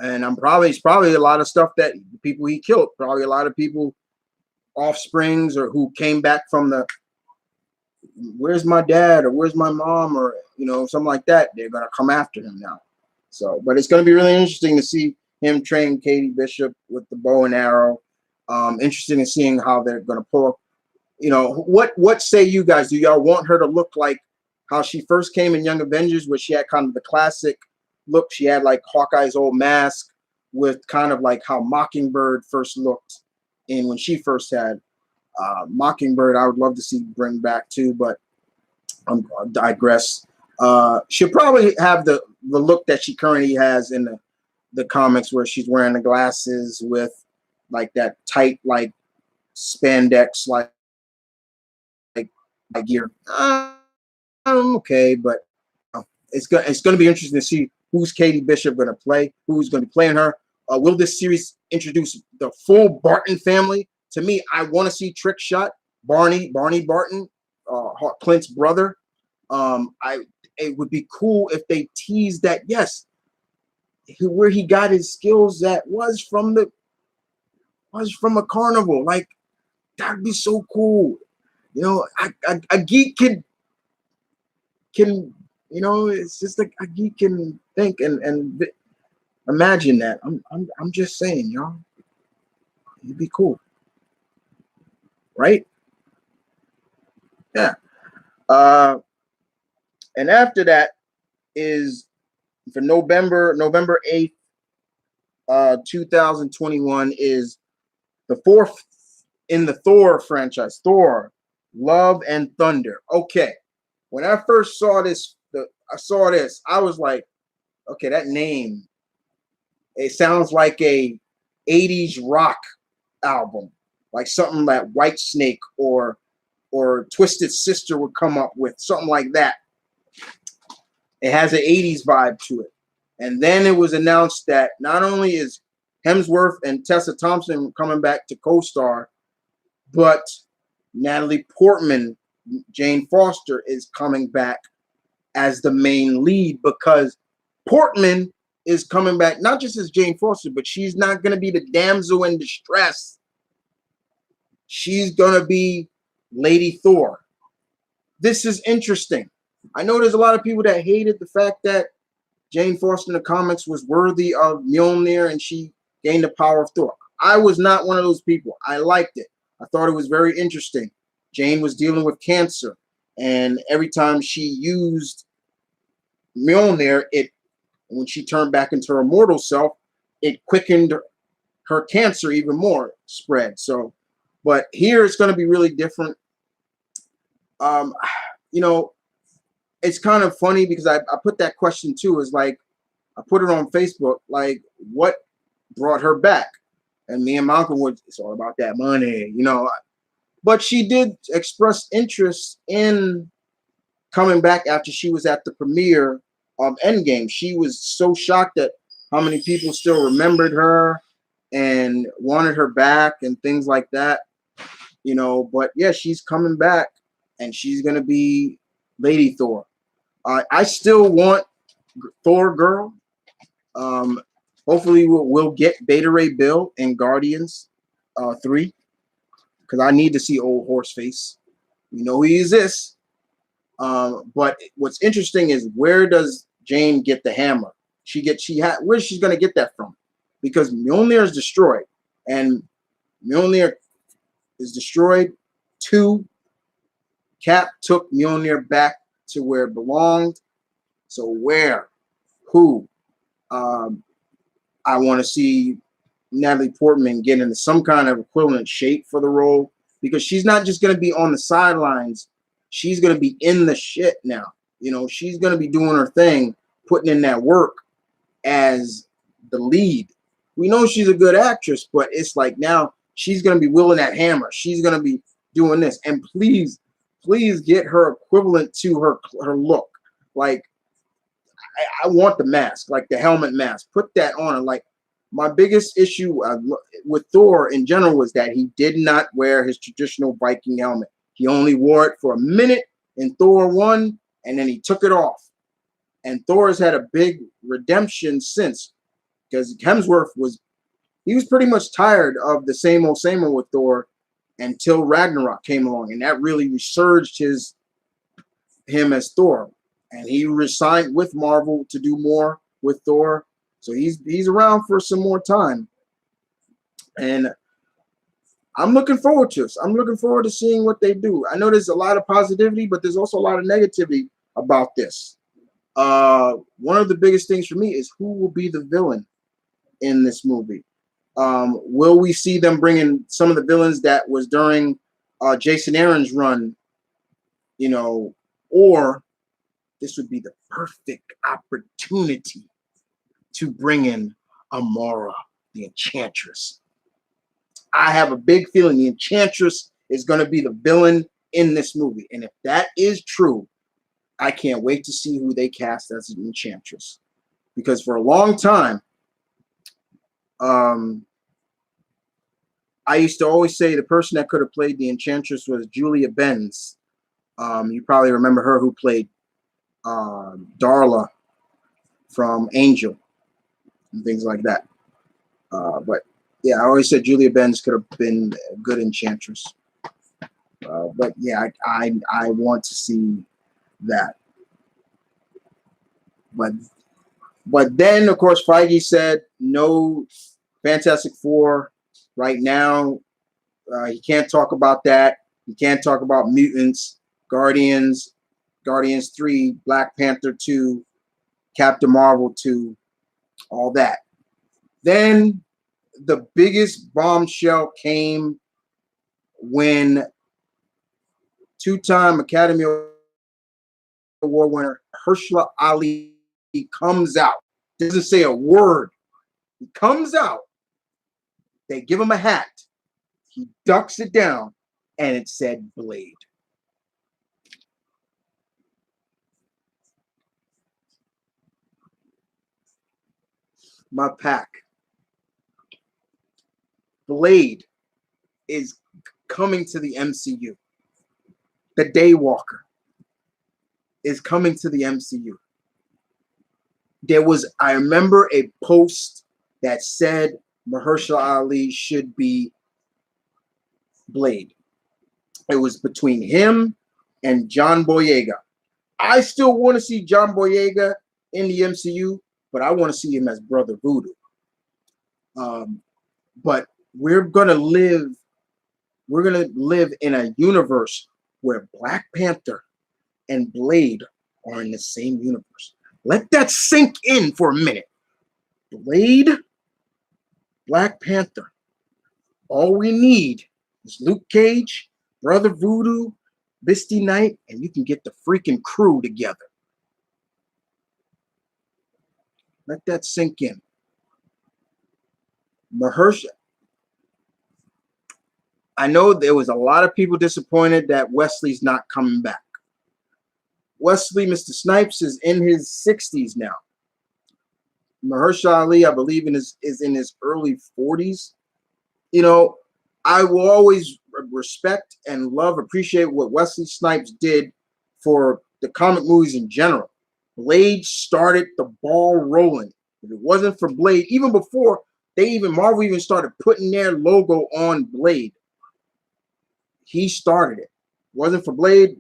And it's probably a lot of stuff that the people he killed, probably a lot of people, offsprings, or who came back from the, where's my dad, or where's my mom, or, something like that. They're going to come after him now. So, but it's going to be really interesting to see him train Katie Bishop with the bow and arrow. Interesting in seeing how they're going to pull. What say you guys? Do y'all want her to look like how she first came in Young Avengers, where she had kind of the classic look? She had like Hawkeye's old mask with kind of like how Mockingbird first looked in when she first had Mockingbird. I would love to see bring back too, but I digress. She'll probably have the look that she currently has in the comics, where she's wearing the glasses with like that tight like spandex like gear. I'm okay, but it's going to be interesting to see who's Katie Bishop going to play, who's going to be playing her. Will this series introduce the full Barton family? To me, I want to see Trick Shot, Barney Barton, Clint's brother. It would be cool if they teased that, yes, where he got his skills that was from a carnival. Like, that'd be so cool. A geek can it's just like a geek can think and imagine that. I'm just saying, y'all, it'd be cool, right? Yeah. And after that is for November 8th, 2021 is the fourth in the Thor franchise, Thor: Love and Thunder. Okay. When I first saw this, I was like, okay, that name, it sounds like a 80s rock album, like something that Whitesnake or Twisted Sister would come up with, something like that. It has an 80s vibe to it. And then it was announced that not only is Hemsworth and Tessa Thompson coming back to co-star, but Natalie Portman, Jane Foster, is coming back as the main lead, because Portman is coming back not just as Jane Foster, but she's not going to be the damsel in distress. She's going to be Lady Thor. This is interesting. I know there's a lot of people that hated the fact that Jane Foster in the comics was worthy of Mjolnir and she gained the power of Thor. I was not one of those people. I liked it. I thought it was very interesting. Jane was dealing with cancer, and every time she used Mjolnir, when she turned back into her mortal self, it quickened her cancer even more spread. So, but here it's going to be really different. It's kind of funny because I put that question too. Is like, I put it on Facebook, like, what brought her back? And me and Malcolm would, it's all about that money, you know. But she did express interest in coming back after she was at the premiere of Endgame. She was so shocked at how many people still remembered her and wanted her back and things like that, you know. But yeah, she's coming back and she's gonna be Lady Thor. I still want Thor Girl. Um, hopefully we'll get Beta Ray Bill in Guardians 3 because I need to see old Horseface. You know he exists. But what's interesting is, where does Jane get the hammer? Where's she's gonna get that from? Because Mjolnir is destroyed, and Mjolnir is destroyed. 2, Cap took Mjolnir back to where it belonged. So where? Who? Um, I want to see Natalie Portman get into some kind of equivalent shape for the role, because she's not just going to be on the sidelines. She's going to be in the shit now. You know, she's going to be doing her thing, putting in that work as the lead. We know she's a good actress, but it's like now she's going to be wielding that hammer. She's going to be doing this. And please, please get her equivalent to her look. Like, I want the mask, like the helmet mask. Put that on her. Like, my biggest issue with Thor in general was that he did not wear his traditional Viking helmet. He only wore it for a minute in Thor 1, and then he took it off. And Thor has had a big redemption since, because Hemsworth was pretty much tired of the same old with Thor until Ragnarok came along, and that really resurged him as Thor. And he resigned with Marvel to do more with Thor. So he's around for some more time. And I'm looking forward to this. I'm looking forward to seeing what they do. I know there's a lot of positivity, but there's also a lot of negativity about this. One of the biggest things for me is, who will be the villain in this movie? Will we see them bringing some of the villains that was during Jason Aaron's run, you know, or this would be the perfect opportunity to bring in Amora, the Enchantress. I have a big feeling the Enchantress is going to be the villain in this movie. And if that is true, I can't wait to see who they cast as an Enchantress. Because for a long time, I used to always say the person that could have played the Enchantress was Julia Benz. You probably remember her, who played Darla from Angel and things like that. But yeah, I always said Julia Benz could have been a good Enchantress. But yeah, I want to see that. But then, of course, Feige said no Fantastic Four right now. He can't talk about that. He can't talk about mutants, Guardians 3, Black Panther 2, Captain Marvel 2, all that. Then the biggest bombshell came when 2-time Academy Award winner Mahershala Ali comes out. Doesn't say a word. He comes out. They give him a hat. He ducks it down, and it said Blade. My pack. Blade is coming to the MCU. The Daywalker is coming to the MCU. I remember a post that said Mahershala Ali should be Blade. It was between him and John Boyega. I still want to see John Boyega in the MCU, but I want to see him as Brother Voodoo. But we're gonna live in a universe where Black Panther and Blade are in the same universe. Let that sink in for a minute. Blade, Black Panther. All we need is Luke Cage, Brother Voodoo, Misty Knight, and you can get the freaking crew together. Let that sink in. Mahershala, I know there was a lot of people disappointed that Wesley's not coming back. Wesley, Mr. Snipes, is in his 60s now. Mahershala Ali, I believe, is in his early 40s. You know, I will always respect and love, appreciate what Wesley Snipes did for the comic movies in general. Blade started the ball rolling. If it wasn't for Blade, even before Marvel even started putting their logo on Blade, he started it. Wasn't for Blade,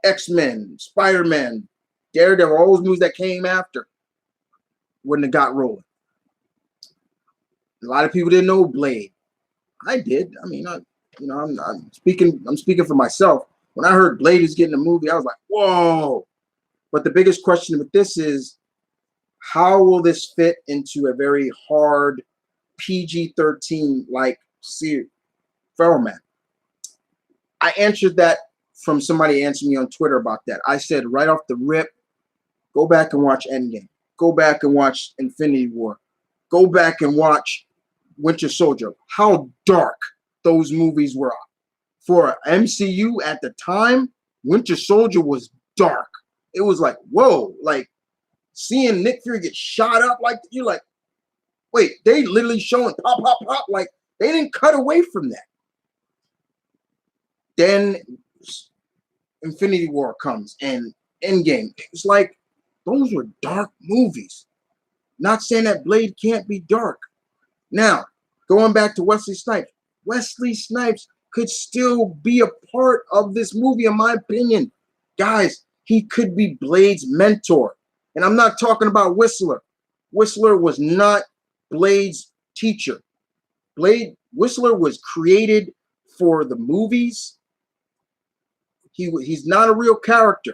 X-Men, Spider-Man, Daredevil, all those movies that came after wouldn't have got rolling. A lot of people didn't know Blade. I did. I mean, I'm speaking for myself. When I heard Blade is getting a movie, I was like, whoa. But the biggest question with this is, how will this fit into a very hard PG-13 like format? I answered that from somebody answering me on Twitter about that. I said right off the rip, go back and watch Endgame. Go back and watch Infinity War. Go back and watch Winter Soldier. How dark those movies were. For MCU at the time, Winter Soldier was dark. It was like, whoa, like seeing Nick Fury get shot up, like you're like, wait, they literally showing pop, pop, pop. Like they didn't cut away from that. Then Infinity War comes and Endgame. It's like those were dark movies. Not saying that Blade can't be dark. Now, going back to Wesley Snipes. Wesley Snipes could still be a part of this movie, in my opinion. Guys, he could be Blade's mentor. And I'm not talking about Whistler. Whistler was not Blade's teacher. Whistler was created for the movies. He's not a real character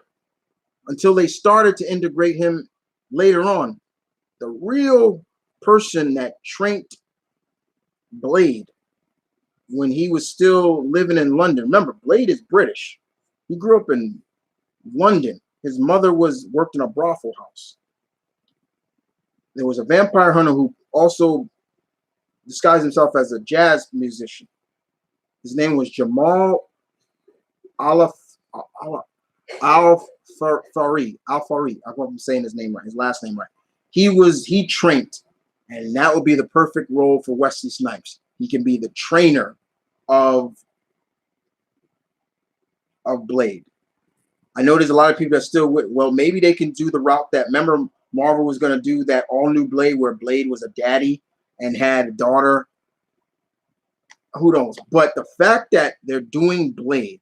until they started to integrate him later on. The real person that trained Blade when he was still living in London. Remember, Blade is British. He grew up in London. His mother worked in a brothel house. There was a vampire hunter who also disguised himself as a jazz musician. His name was Jamal Al-Fari. I hope I'm saying his name right, his last name right. He trained, and that would be the perfect role for Wesley Snipes. He can be the trainer of Blade. I know there's a lot of people that still, well, maybe they can do the route that, remember, Marvel was going to do that all new Blade where Blade was a daddy and had a daughter. Who knows? But the fact that they're doing Blade,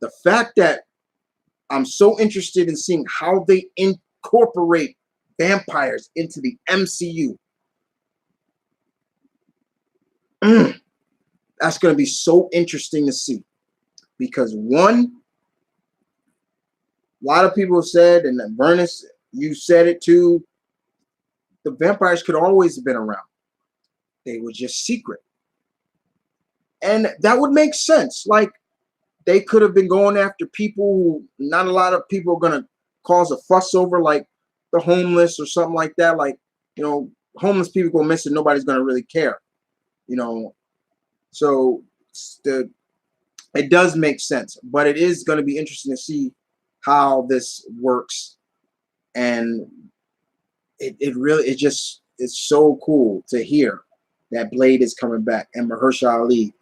the fact that I'm so interested in seeing how they incorporate vampires into the MCU. That's going to be so interesting to see. Because one, a lot of people have said, and Bernice, you said it too, the vampires could always have been around. They were just secret. And that would make sense. Like, they could have been going after people who not a lot of people are going to cause a fuss over, like the homeless or something like that. Like, you know, homeless people go missing, nobody's going to really care. You know, so it does make sense. But it is going to be interesting to see how this works. And it's so cool to hear that Blade is coming back and Mahershala Ali,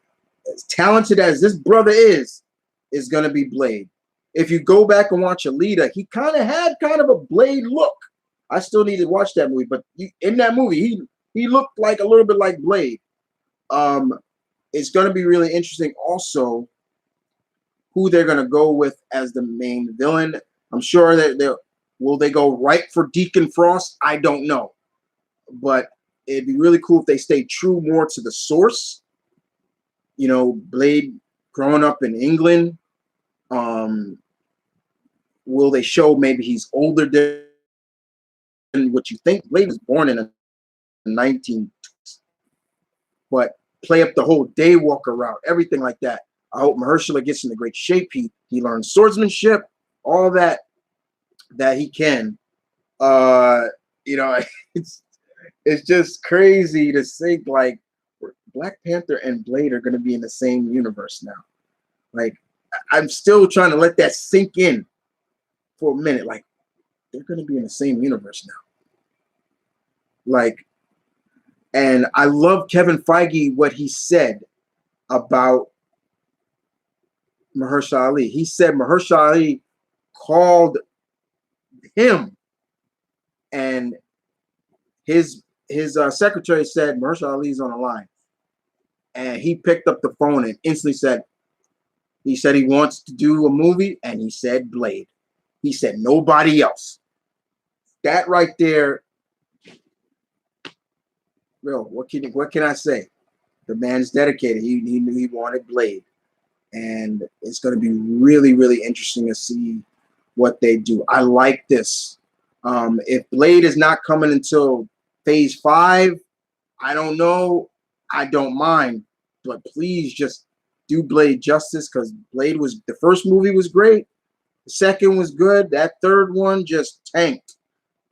as talented as this brother is going to be Blade. If you go back and watch Alita, he kind of had a Blade look. I still need to watch that movie, but in that movie, he looked like a little bit like Blade. It's going to be really interesting also who they're going to go with as the main villain. I'm sure that will they go right for Deacon Frost? I don't know. But it'd be really cool if they stay true more to the source. You know, Blade growing up in England. Will they show maybe he's older than what you think? Blade was born in the 1920s. But play up the whole daywalker route, everything like that. I hope Mahershala gets into great shape. He learns swordsmanship, all that he can. You know, it's just crazy to think like Black Panther and Blade are going to be in the same universe now. Like, I'm still trying to let that sink in for a minute. Like, they're going to be in the same universe now. Like, and I love Kevin Feige, what he said about Mahershala Ali. He said Mahershala Ali called him, and his secretary said Mahershala Ali's on the line, and he picked up the phone and instantly said, he wants to do a movie, and he said Blade. He said nobody else. That right there, real. What can I say? The man's dedicated. He knew he wanted Blade, and it's going to be really, really interesting to see what they do. I like this. If Blade is not coming until Phase 5, I don't know. I don't mind, but please just do Blade justice, because Blade was, the first movie was great, the second was good, that third one just tanked.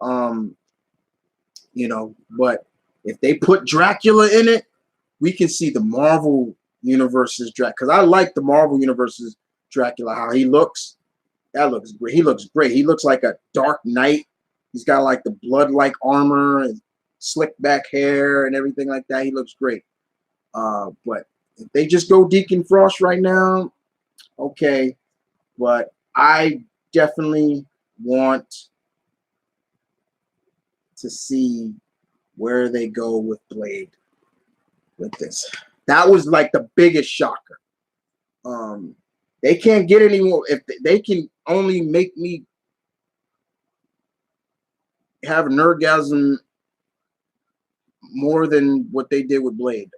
You know, but if they put Dracula in it, we can see the Marvel Universe's Dracula. Because I like the Marvel Universe's Dracula, how he looks. That looks great. He looks great. He looks like a Dark Knight. He's got like the blood-like armor and slick back hair and everything like that. He looks great. But if they just go Deacon Frost right now, okay. But I definitely want to see where they go with Blade with this. That was like the biggest shocker. They can't get any more. If they can only make me have an orgasm more than what they did with Blade.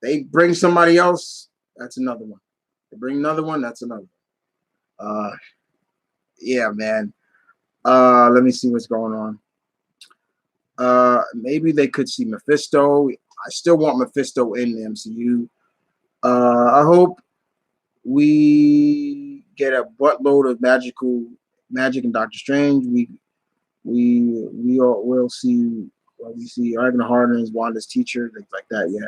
They bring somebody else, that's another one. They bring another one, that's another one. Yeah, man. Let me see what's going on. Maybe they could see Mephisto. I still want Mephisto in the MCU. I hope we get a buttload of magic in Doctor Strange. We'll see. Well, we see Argon Harden as Wanda's teacher, things like that. Yeah.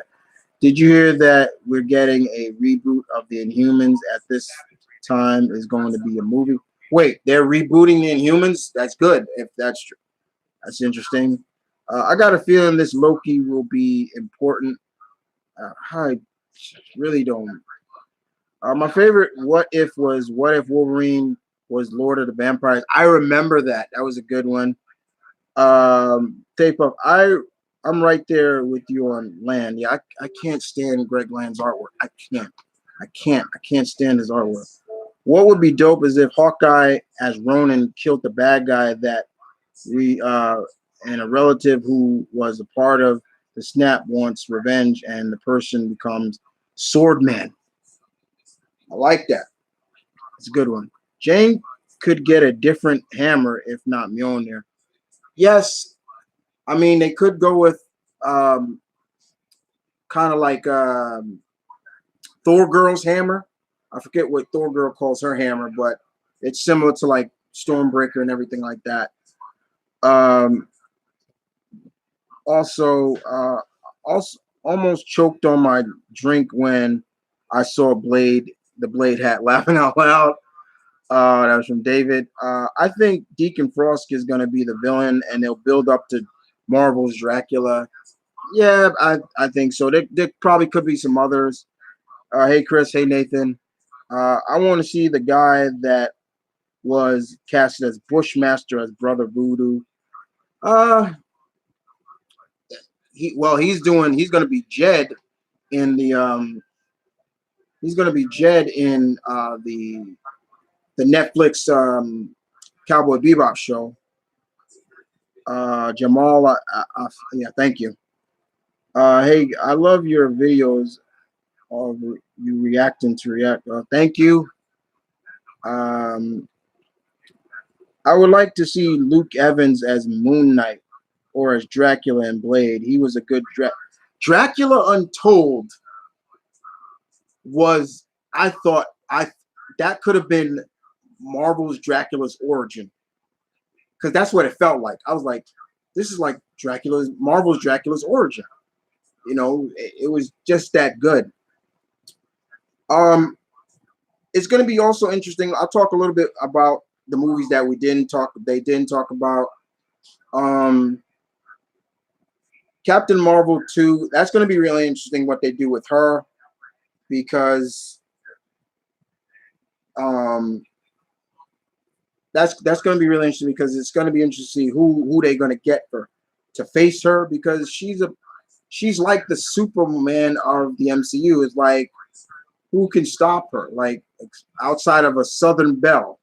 Did you hear that we're getting a reboot of the Inhumans at this time? Is going to be a movie. Wait, they're rebooting the Inhumans? That's good. If that's true, that's interesting. I got a feeling this Loki will be important. I really don't. My favorite what if Wolverine was Lord of the Vampires. I remember that. That was a good one. Tape up. I'm right there with you on Land. Yeah, I can't stand Greg Land's artwork. I can't stand his artwork. What would be dope is if Hawkeye as Ronin killed the bad guy that we and a relative who was a part of the snap wants revenge, and the person becomes Swordman. I like that. It's a good one. Jane could get a different hammer if not Mjolnir. Yes, I mean they could go with kind of like Thor Girl's hammer. I forget what Thor Girl calls her hammer, but it's similar to like Stormbreaker and everything like that. Also, almost choked on my drink when I saw the Blade hat, laughing out loud. That was from David. I think Deacon Frost is going to be the villain, and they'll build up to Marvel's Dracula. Yeah, I think so. There probably could be some others. Hey, Chris. Hey, Nathan. I want to see the guy that was casted as Bushmaster as Brother Voodoo. He's going to be Jed in the he's going to be Jed in the Netflix Cowboy Bebop show. Jamal, yeah, thank you. Hey, I love your videos of you reacting to React. Thank you. I would like to see Luke Evans as Moon Knight or as Dracula and Blade. He was a good Dracula Untold was, I thought, that could have been Marvel's Dracula's origin, because that's what it felt like. I was like, this is like Marvel's Dracula's origin. You know, it was just that good. It's going to be also interesting. I'll talk a little bit about the movies that they didn't talk about. Captain Marvel 2, that's going to be really interesting what they do with her, because that's going to be really interesting, because it's going to be interesting to see who they're going to get to face her, because she's like the Superman of the MCU. Is like, who can stop her? Like, outside of a Southern Belle,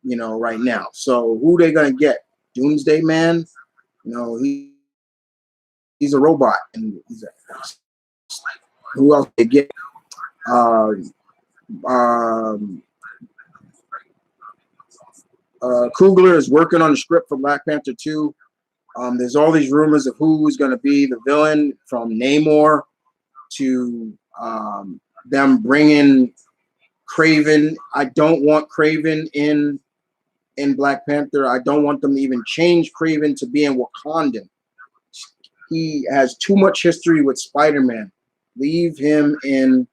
you know, right now. So who they going to get? Doomsday Man? You know, he's a robot, and who else they get? Um, um, Coogler is working on the script for Black Panther 2. There's all these rumors of who's going to be the villain, from Namor to them bringing Craven. I don't want Craven in Black Panther. I don't want them to even change Craven to being Wakandan. He has too much history with Spider-Man. Leave him in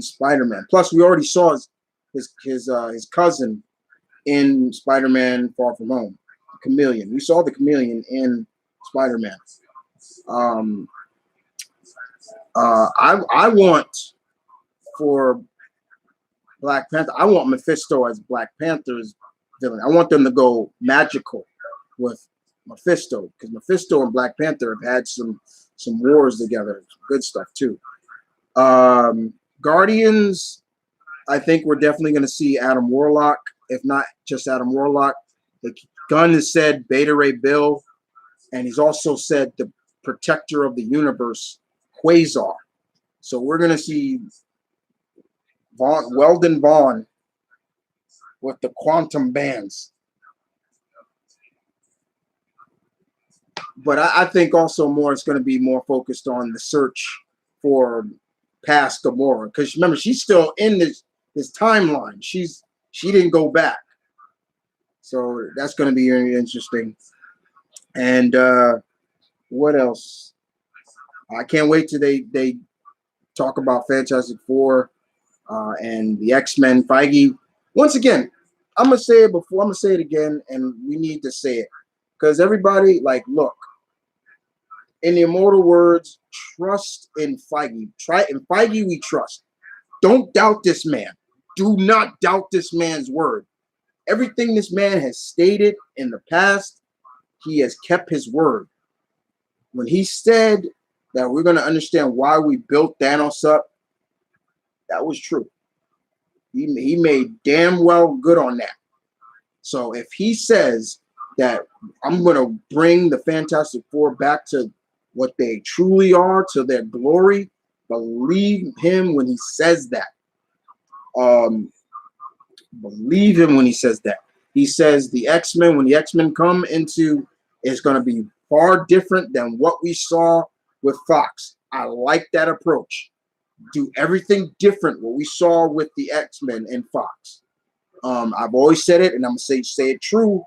Spider-Man. Plus, we already saw his cousin in Spider-Man Far From Home, the Chameleon. We saw the Chameleon in Spider-Man. I want, for Black Panther, I want Mephisto as Black Panther's villain. I want them to go magical with Mephisto, because Mephisto and Black Panther have had some wars together. Good stuff too. Guardians, I think we're definitely going to see Adam Warlock, if not just Adam Warlock. The Gunn has said Beta Ray Bill, and he's also said the protector of the universe, Quasar. So we're going to see Weldon Vaughn with the quantum bands. But I think also more it's going to be more focused on the search for past Gamora, because remember, she's still in this timeline. She didn't go back, so that's going to be very interesting. And what else? I can't wait till they talk about Fantastic Four and the X-Men. Feige, once again, I'm gonna say it before, I'm gonna say it again, and we need to say it, because everybody, like, look, in the immortal words, trust in Feige. In Feige we trust. Don't doubt this man. Do not doubt this man's word. Everything this man has stated in the past, he has kept his word. When he said that we're going to understand why we built Thanos up, that was true. He made damn well good on that. So if he says that I'm going to bring the Fantastic Four back to what they truly are, to their glory, believe him when he says that. Believe him when he says that. He says the X-Men, when the X-Men come into, it's going to be far different than what we saw with Fox. I like that approach. Do everything different, what we saw with the X-Men and Fox. I've always said it, and I'm going to say it true.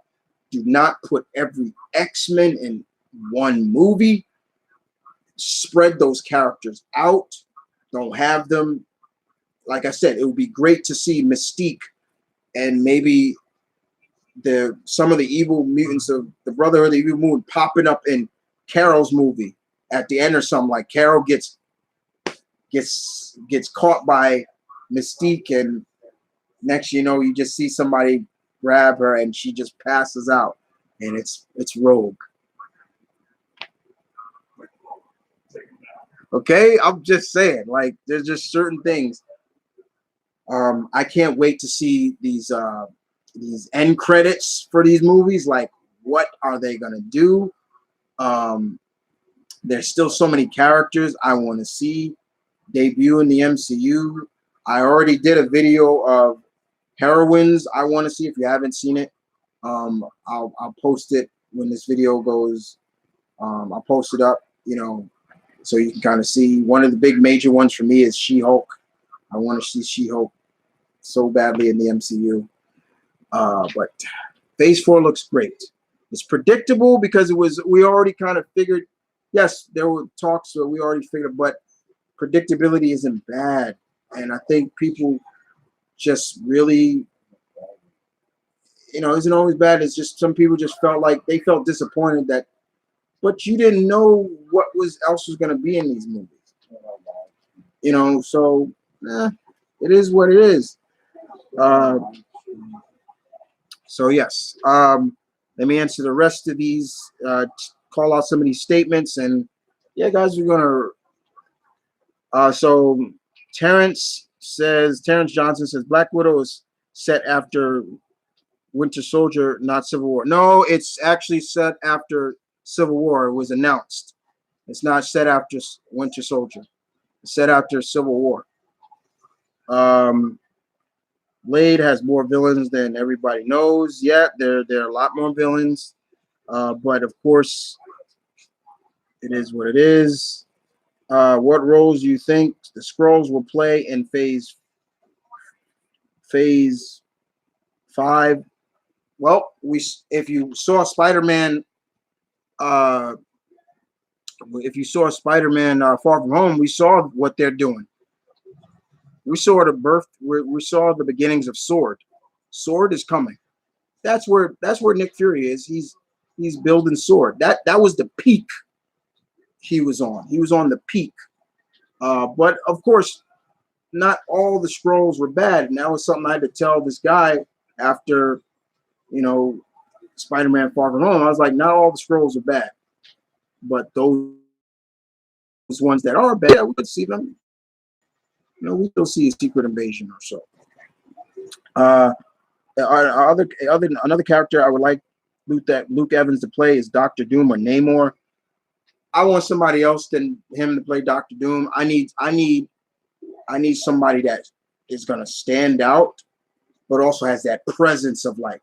Do not put every X-Men in one movie. Spread those characters out. Don't have them. Like I said, it would be great to see Mystique and maybe some of the evil mutants of the Brotherhood of the Evil Moon popping up in Carol's movie at the end or something. Like Carol gets caught by Mystique, and next you know, you just see somebody grab her and she just passes out, and it's Rogue. Okay, I'm just saying, like, there's just certain things. I can't wait to see these end credits for these movies. Like, what are they gonna do? There's still so many characters I want to see debut in the MCU. I already did a video of heroines I want to see. If you haven't seen it, I'll post it when this video goes. I'll post it up, you know, so you can kind of see. One of the big major ones for me is She-Hulk. I want to see She-Hulk so badly in the MCU. But Phase 4 looks great. It's predictable because we already kind of figured yes, there were talks that we already figured, but predictability isn't bad, and I think people just really, isn't always bad. It's just some people just felt like they felt disappointed that, but you didn't know what was else was going to be in these movies. So it is what it is. Uh, so yes, let me answer the rest of these. Call out some of these statements, and yeah, guys, we're gonna. So Terrence Johnson says Black Widow is set after Winter Soldier, not Civil War. No, it's actually set after Civil War. It was announced. It's not set after Winter Soldier. It's set after Civil War. Blade has more villains than everybody knows. Yeah, there are a lot more villains. But of course, it is what it is. What roles do you think the Skrulls will play in Phase 5? Well, if you saw Spider-Man, uh, Far From Home, we saw what they're doing. We saw the birth. We saw the beginnings of Sword. Sword is coming. That's where Nick Fury is. He's building Sword. That was the peak he was on. He was on the peak. But of course, not all the Skrulls were bad, and that was something I had to tell this guy after, Spider-Man Far From Home. I was like, not all the Skrulls are bad, but those ones that are bad, we could see them. We still see a Secret Invasion or so. Another character I would like Luke Evans to play is Doctor Doom or Namor. I want somebody else than him to play Doctor Doom. I need somebody that is gonna stand out, but also has that presence of like,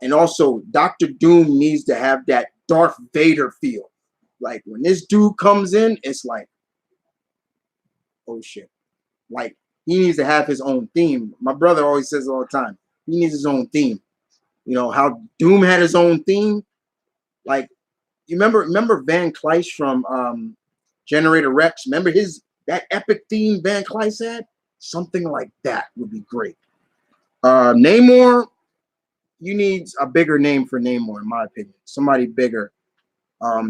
and also Doctor Doom needs to have that Darth Vader feel. Like when this dude comes in, it's like, oh shit. Like he needs to have his own theme. My brother always says all the time, he needs his own theme. How Doom had his own theme. Like you remember Van Cleist from Generator Rex? Remember that epic theme Van Cleist had? Something like that would be great. Namor, you need a bigger name for Namor, in my opinion. Somebody bigger.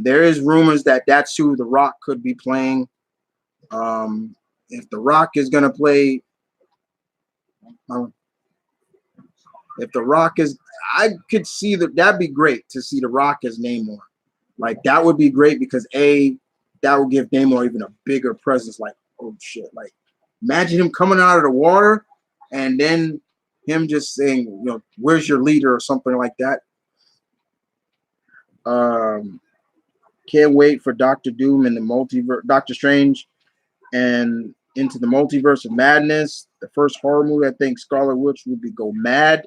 There is rumors that that's who The Rock could be playing. If The Rock is gonna play, if The Rock is, I could see that'd be great to see The Rock as Namor. Like that would be great because that would give Namor even a bigger presence. Like, oh shit! Like, imagine him coming out of the water, and then him just saying, "Where's your leader?" or something like that. Can't wait for Doctor Doom and the multiverse, Doctor Strange, and into the multiverse of madness. The first horror movie, I think Scarlet Witch would be go mad.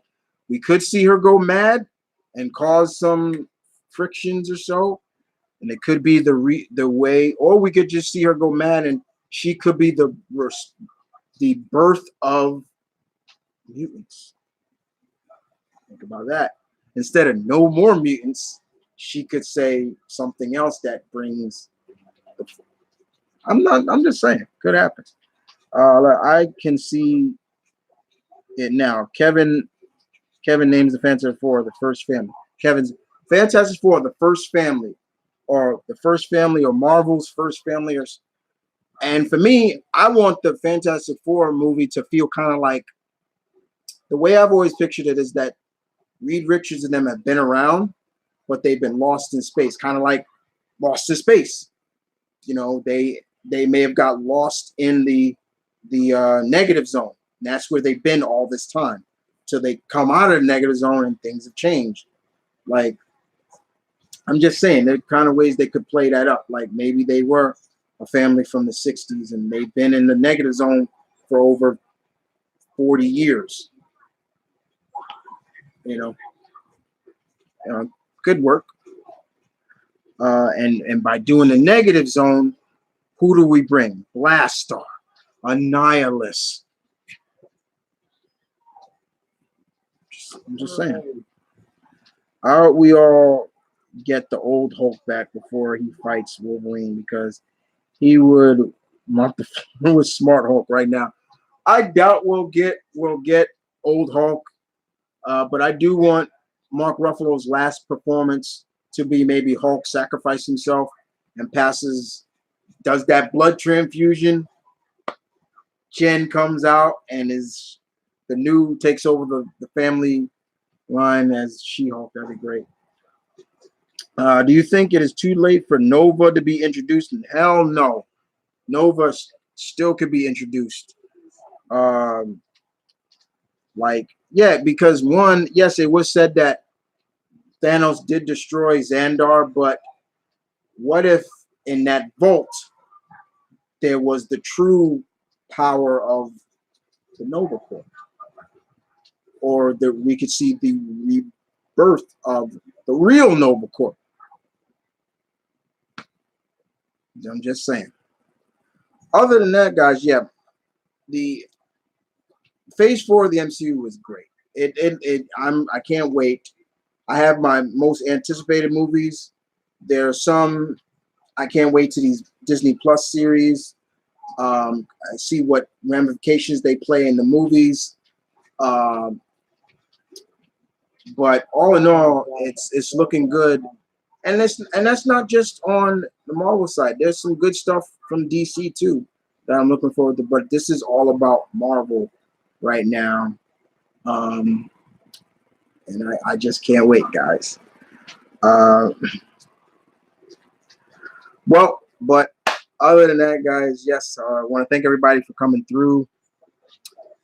We could see her go mad and cause some frictions or so. And it could be the way, or we could just see her go mad, and she could be the birth of mutants. Think about that. Instead of no more mutants, she could say something else that brings. I'm just saying, could happen. I can see it now. Kevin names the Fantastic Four the first family. Kevin's Fantastic Four the first family, or the first family, or Marvel's first family, and for me, I want the Fantastic Four movie to feel kind of like the way I've always pictured it is that Reed Richards and them have been around, but they've been lost in space, kind of like Lost in Space. They may have got lost in the negative zone. And that's where they've been all this time. So they come out of the negative zone and things have changed. Like, I'm just saying, there are kind of ways they could play that up. Like maybe they were a family from the 60s and they've been in the negative zone for over 40 years. Good work. And by doing the negative zone, who do we bring? Blastar, Annihilus. I'm just saying. Are we all get the old Hulk back before he fights Wolverine, because he would want the with Smart Hulk right now. I doubt we'll get old Hulk, but I do want Mark Ruffalo's last performance to be maybe Hulk sacrifice himself and does that blood transfusion. Jen comes out and is the new takes over the family line as She-Hulk. That'd be great. Do you think it is too late for Nova to be introduced? Hell no. Nova still could be introduced. Yeah, because one, yes, it was said that Thanos did destroy Xandar, but what if in that vault there was the true power of the Nova Corps? Or that we could see the rebirth of the real Nova Corps. I'm just saying. Other than that, guys, yeah, the Phase 4 of the MCU was great. I can't wait. I have my most anticipated movies. There are some I can't wait to these Disney Plus series. I see what ramifications they play in the movies. But all in all, it's looking good. And that's not just on the Marvel side. There's some good stuff from DC too that I'm looking forward to. But this is all about Marvel right now. And I just can't wait, guys. Well, but other than that, guys, yes, I want to thank everybody for coming through,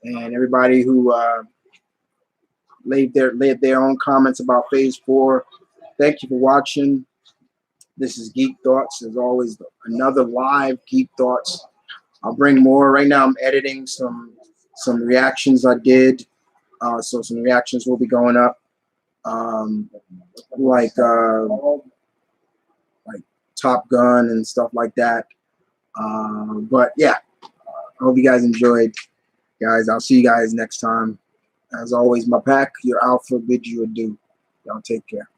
and everybody who laid their own comments about Phase 4. Thank you for watching. This is Geek Thoughts. As always, another live Geek Thoughts. I'll bring more. Right now, I'm editing some reactions I did. So some reactions will be going up. Like Top Gun and stuff like that. But yeah, I hope you guys enjoyed. Guys, I'll see you guys next time. As always, my pack, your alpha bids you adieu. Y'all take care.